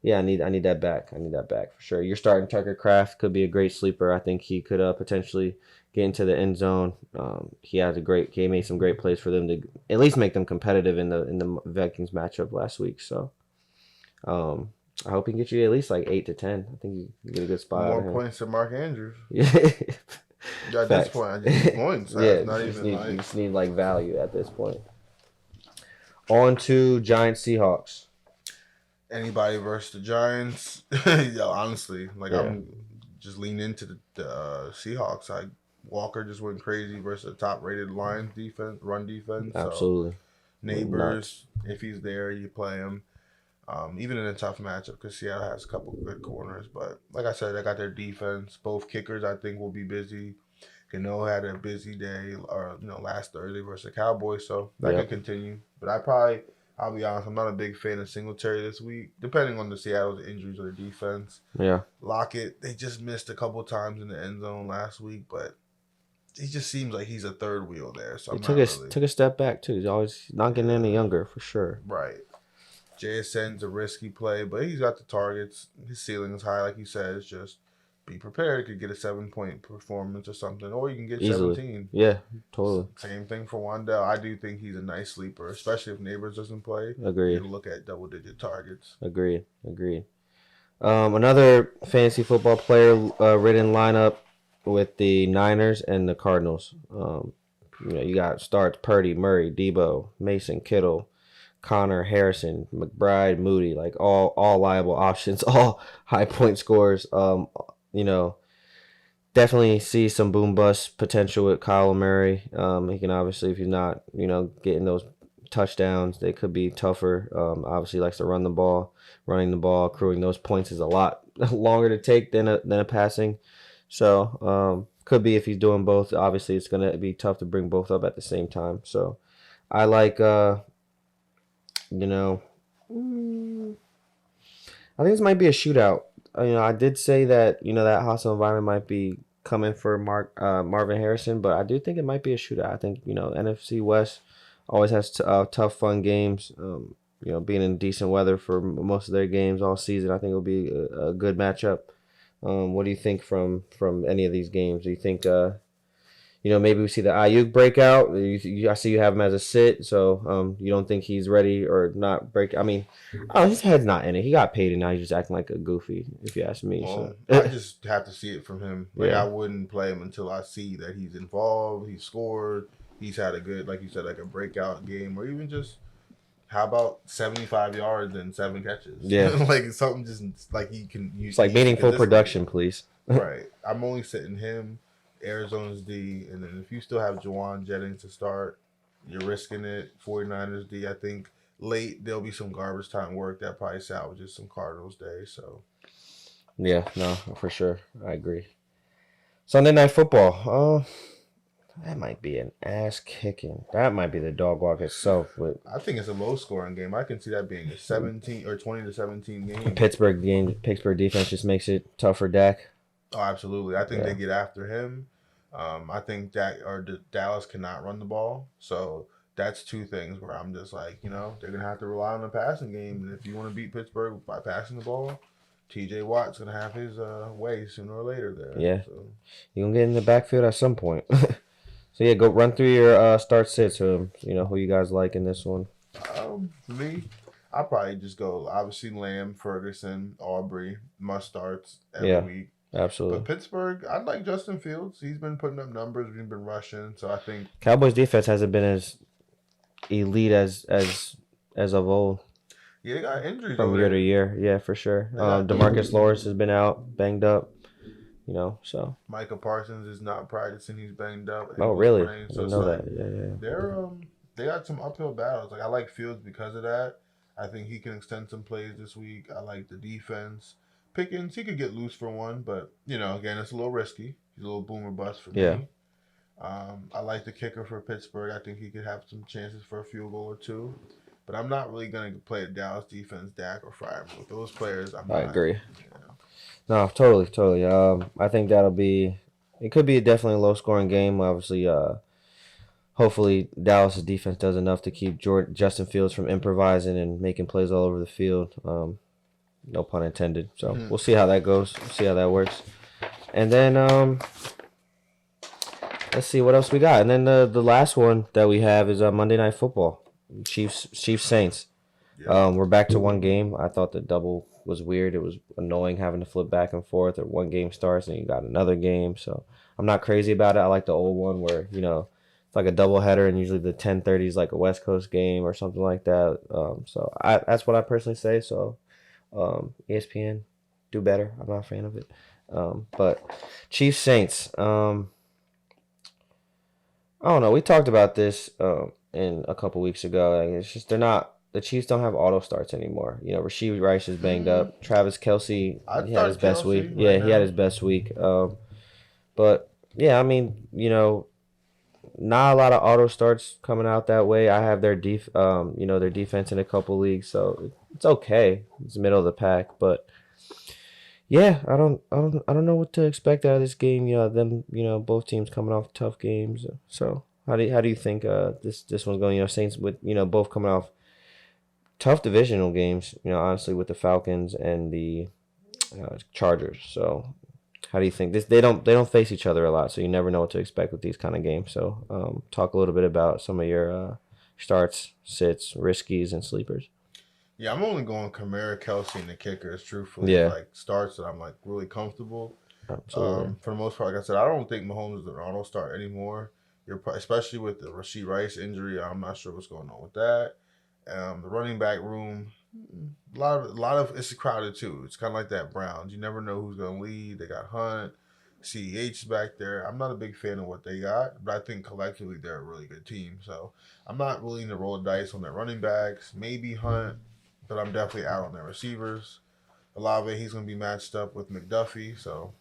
yeah, I need that back. I need that back for sure. You're starting Tucker Kraft. Could be a great sleeper. I think he could potentially get into the end zone. He made some great plays for them to at least make them competitive in the Vikings matchup last week. So I hope he can get you at least like 8 to 10. I think you get a good spot. More points than Mark Andrews. Yeah. At this point, I just need points. You just need like value at this point. On to Giants Seahawks. Anybody versus the Giants? Yo, honestly, I'm just leaning into the Seahawks. Walker just went crazy versus the top-rated Lions run defense. Absolutely. So Neighbors, if he's there, you play him. Even in a tough matchup, because Seattle has a couple good corners. But like I said, they got their defense. Both kickers, I think, will be busy. Cano had a busy day, last Thursday versus the Cowboys, so that could continue. But I'll be honest, I'm not a big fan of Singletary this week, depending on the Seattle's injuries or the defense. Yeah. Lockett, they just missed a couple times in the end zone last week, but he just seems like he's a third wheel there. So took a step back too. He's always not getting any younger for sure. Right. JSN's a risky play, but he's got the targets. His ceiling is high, like you said. It's just be prepared. You could get a 7-point performance or something, or you can get Easily. 17. Yeah, totally. Same thing for Wandell. I do think he's a nice sleeper, especially if Neighbors doesn't play. Agreed. You can look at double-digit targets. Agreed. Another fantasy football player ridden lineup with the Niners and the Cardinals. You got starts Purdy, Murray, Debo, Mason, Kittle, Connor, Harrison, McBride, Moody, like all liable options, all high point scores. Definitely see some boom bust potential with Kyle Murray. He can obviously, if he's not, getting those touchdowns, they could be tougher. Obviously likes to run the ball, running the ball, accruing those points is a lot longer to take than a passing. So could be if he's doing both. Obviously, it's gonna be tough to bring both up at the same time. So I like I think this might be a shootout. I did say that that hostile environment might be coming for Marvin Harrison, but I do think it might be a shootout. I think NFC West always has tough, fun games. Being in decent weather for most of their games all season, I think it'll be a good matchup. What do you think from any of these games? Do you think maybe we see the Ayuk breakout? I see you have him as a sit, so you don't think he's ready or not break? I mean, his head's not in it. He got paid, and now he's just acting like a goofy, if you ask me. Well, So. I just have to see it from him. I wouldn't play him until I see that he's involved, he scored, he's had a good, like you said, like a breakout game, or even just, how about 75 yards and 7 catches? Yeah. Like something just like he can use. It's like meaningful production, please. Right. I'm only sitting him, Arizona's D, and then if you still have Juwan Jennings to start, you're risking it. 49ers D, I think late there'll be some garbage time work that probably salvages some Cardinals day. So yeah, no, for sure. I agree. Sunday Night Football. That might be an ass kicking. That might be the dog walk itself. But I think it's a low scoring game. I can see that being a 17 or 20 to 17 game. Pittsburgh defense just makes it tough for Dak. Oh, absolutely. I think they get after him. I think Dallas cannot run the ball. So that's two things where I'm just like, they're going to have to rely on the passing game. And if you want to beat Pittsburgh by passing the ball, TJ Watt's going to have his way sooner or later there. Yeah. So. You're going to get in the backfield at some point. So, yeah, go run through your start sits. Who you guys like in this one? For me, I'll probably just go, obviously, Lamb, Ferguson, Aubrey, must starts every Yeah, week. absolutely. But Pittsburgh, I like Justin Fields. He's been putting up numbers. We've been rushing. So I think Cowboys defense hasn't been as elite as of old they got injuries from over year to there. year. Yeah, for sure. They got DeMarcus Lawrence has been out, banged up. So. Micah Parsons is not practicing. He's banged up. Oh, ankle really? sprain. I So didn't it's know like that. Yeah. they got some uphill battles. Like I like Fields because of that. I think he can extend some plays this week. I like the defense. Pickens, he could get loose for one, but again, it's a little risky. He's a little boomer bust for Yeah. me. I like the kicker for Pittsburgh. I think he could have some chances for a field goal or two. But I'm not really going to play a Dallas defense, Dak or Freiermuth. Those players, I agree. No, totally. I think it could be definitely a low-scoring game. Obviously, hopefully Dallas' defense does enough to keep Justin Fields from improvising and making plays all over the field. No pun intended. So we'll see how that goes. We'll see how that works. And then let's see what else we got. And then the last one that we have is Monday Night Football. Chiefs Saints. Yeah. We're back to one game. I thought the double was weird. It was annoying having to flip back and forth, or one game starts and you got another game. So I'm not crazy about it. I like the old one where, it's like a double header and usually the 10:30 is like a West Coast game or something like that. That's what I personally say. So ESPN, do better. I'm not a fan of it. But Chiefs Saints. I don't know. We talked about this in a couple weeks ago. Like, it's just the Chiefs don't have auto starts anymore. Rasheed Rice is banged up. Travis Kelce, he had his best week. Yeah, he had his best week. But yeah, I mean, not a lot of auto starts coming out that way. I have their their defense in a couple leagues, so it's okay. It's middle of the pack, but yeah, I don't know what to expect out of this game. Both teams coming off tough games. So how do you think this one's going? Saints with both coming off tough divisional games. Honestly, with the Falcons and the Chargers. So how do you think this? They don't face each other a lot, so you never know what to expect with these kind of games. So talk a little bit about some of your starts, sits, riskies, and sleepers. Yeah, I'm only going Kamara, Kelce, and the kickers. Truthfully, like starts that I'm like really comfortable. Absolutely. For the most part, like I said, I don't think Mahomes is an auto start anymore. Especially with the Rasheed Rice injury, I'm not sure what's going on with that. The running back room, a lot of it's crowded too. It's kind of like that Browns. You never know who's going to lead. They got Hunt, CEH is back there. I'm not a big fan of what they got, but I think collectively they're a really good team. So I'm not willing to roll the dice on their running backs. Maybe Hunt, but I'm definitely out on their receivers. Olave, he's going to be matched up with McDuffie, so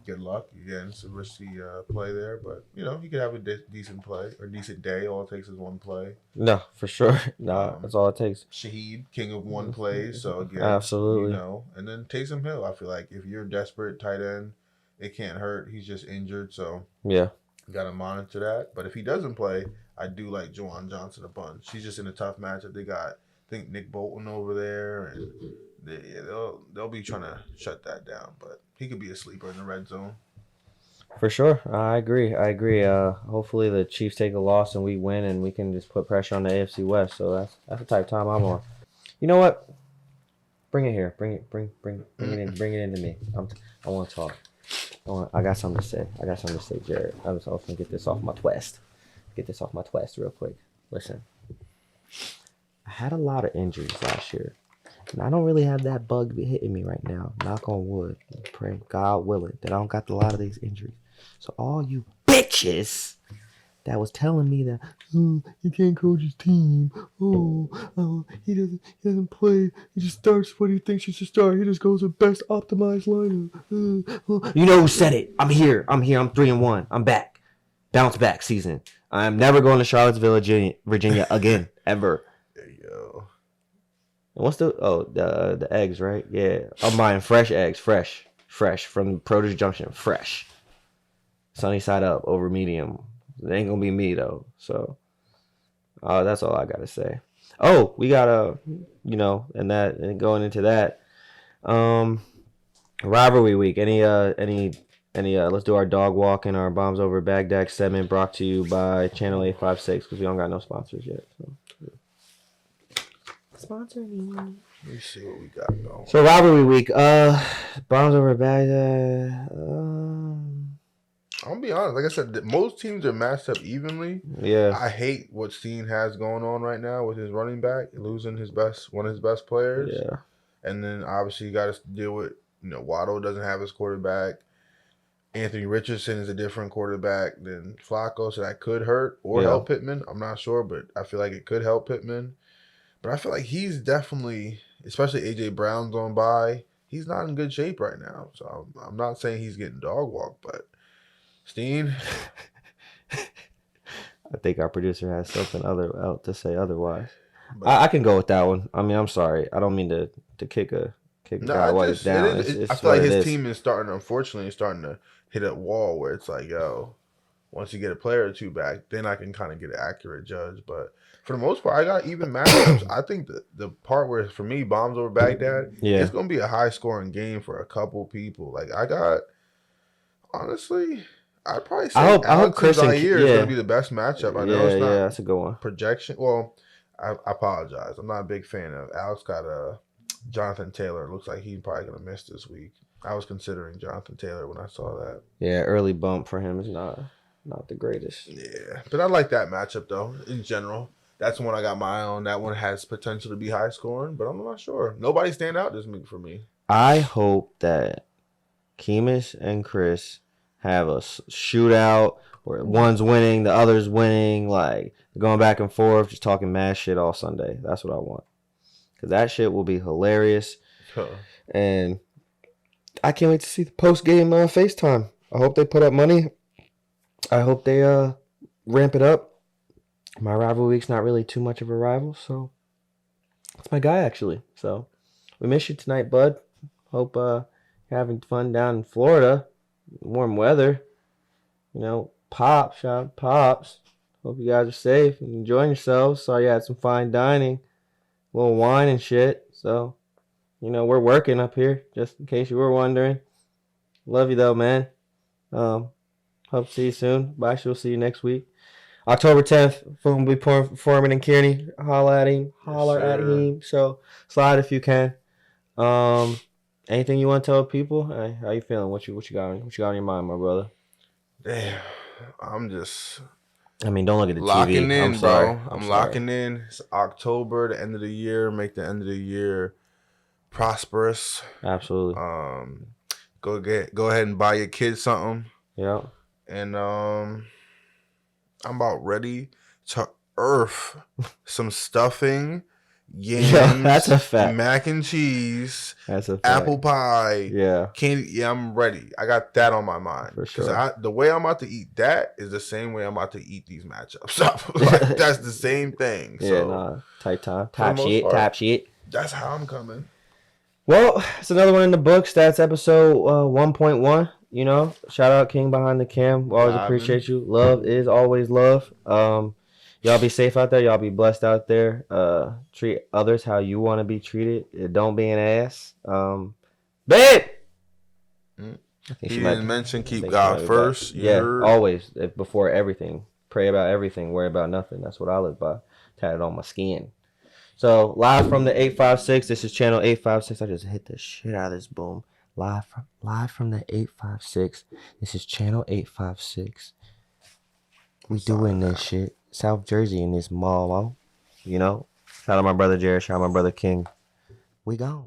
good luck. Again, it's a risky play there, but he could have a decent play or decent day. All it takes is one play. No, for sure. No, that's all it takes. Shaheed, king of one play. So again, absolutely. And then Taysom Hill. I feel like if you're desperate tight end, it can't hurt. He's just injured, so yeah, you got to monitor that. But if he doesn't play, I do like Juwan Johnson a bunch. He's just in a tough matchup. They got, I think, Nick Bolton over there, and they'll be trying to shut that down. But he could be a sleeper in the red zone. For sure. I agree. Hopefully the Chiefs take a loss and we win and we can just put pressure on the AFC West. So that's the type of time I'm on. You know what? Bring it here. Bring it into me. I want to talk. I got something to say. Jared. I was going to get this off my chest. Real quick. Listen. I had a lot of injuries last year. And I don't really have that bug hitting me right now. Knock on wood. Pray, God willing, that I don't got a lot of these injuries. So all you bitches that was telling me that, he can't coach his team. He doesn't play. He just starts what he thinks he should start. He just goes with best optimized lineup. You know who said it? I'm here. I'm 3-1. I'm back. Bounce back season. I'm never going to Charlottesville, Virginia again, ever. What's the eggs, right? Yeah, I'm buying fresh eggs, fresh from Produce Junction, fresh. Sunny side up over medium. It ain't gonna be me though. So, that's all I gotta say. Oh, we got and going into that, rivalry week. Any let's do our dog walk and our bombs over Baghdad segment brought to you by Channel 856 because we don't got no sponsors yet. So. Sponsor me. Let me see what we got going. So rivalry week. Browns over Baghdad. I'm gonna be honest. Like I said, most teams are matched up evenly. Yeah. I hate what Steen has going on right now with his running back losing one of his best players. Yeah. And then obviously you got to deal with Waddle doesn't have his quarterback. Anthony Richardson is a different quarterback than Flacco, so that could hurt or help Pittman. I'm not sure, but I feel like it could help Pittman. But I feel like he's definitely, especially AJ Brown's on by, he's not in good shape right now. So I'm not saying he's getting dog walked, but Steen. I think our producer has something out to say otherwise. I can go with that one. I mean, I'm sorry. I don't mean to kick a guy while he's down. I feel like his team is unfortunately starting to hit a wall where it's like, yo, once you get a player or two back, then I can kind of get an accurate judge. But for the most part, I got even matchups. I think the part where, for me, Bombs over Baghdad, it's going to be a high-scoring game for a couple people. Like, honestly, I'd probably say I hope Chris and Zaire is going to be the best matchup. I know it's not that's a good one. Projection. Well, I apologize. I'm not a big fan of Alex got Jonathan Taylor. Looks like he's probably going to miss this week. I was considering Jonathan Taylor when I saw that. Yeah, early bump for him is not the greatest. Yeah, but I like that matchup, though, in general. That's one I got my eye on. That one has potential to be high scoring, but I'm not sure. Nobody stand out this week for me. I hope that Keemus and Chris have a shootout where one's winning, the other's winning, like going back and forth, just talking mad shit all Sunday. That's what I want. Because that shit will be hilarious. And I can't wait to see the post-game FaceTime. I hope they put up money. I hope they ramp it up. My rival week's not really too much of a rival, so it's my guy, actually. So we miss you tonight, bud. Hope you're having fun down in Florida. Warm weather. Shout out Pops. Hope you guys are safe and enjoying yourselves. Sorry you had some fine dining. A little wine and shit. So, we're working up here, just in case you were wondering. Love you, though, man. Hope to see you soon. Bye. We'll see you next week. October 10th, Foom will be performing in Kearney. Holler at him. So, slide if you can. Anything you want to tell people? Hey, how you feeling? What you got on your mind, my brother? Damn, I'm just. I mean, don't look at the locking TV. in, bro. I'm locking in. It's October, the end of the year. Make the end of the year prosperous. Absolutely. Go ahead and buy your kids something. Yeah. And I'm about ready to earth some stuffing, yams, that's a fact. mac and cheese, that's a fact. Apple pie, candy. Yeah, I'm ready. I got that on my mind. For sure. The way I'm about to eat that is the same way I'm about to eat these matchups. Like, that's the same thing. So, tight time. Top shit. That's how I'm coming. Well, it's another one in the books. That's episode 1.1. Shout out King behind the cam. We always appreciate you. Love is always love. Y'all be safe out there. Y'all be blessed out there. Treat others how you want to be treated. Don't be an ass. Babe! He didn't mention keep God first. Always. Before everything. Pray about everything. Worry about nothing. That's what I live by. Tatted on my skin. So, live from the 856. This is channel 856. I just hit the shit out of this boom. Live from the 856. This is channel 856. We doing this shit. South Jersey in this mall. Shout out my brother Jared. Shout out my brother King. We gone.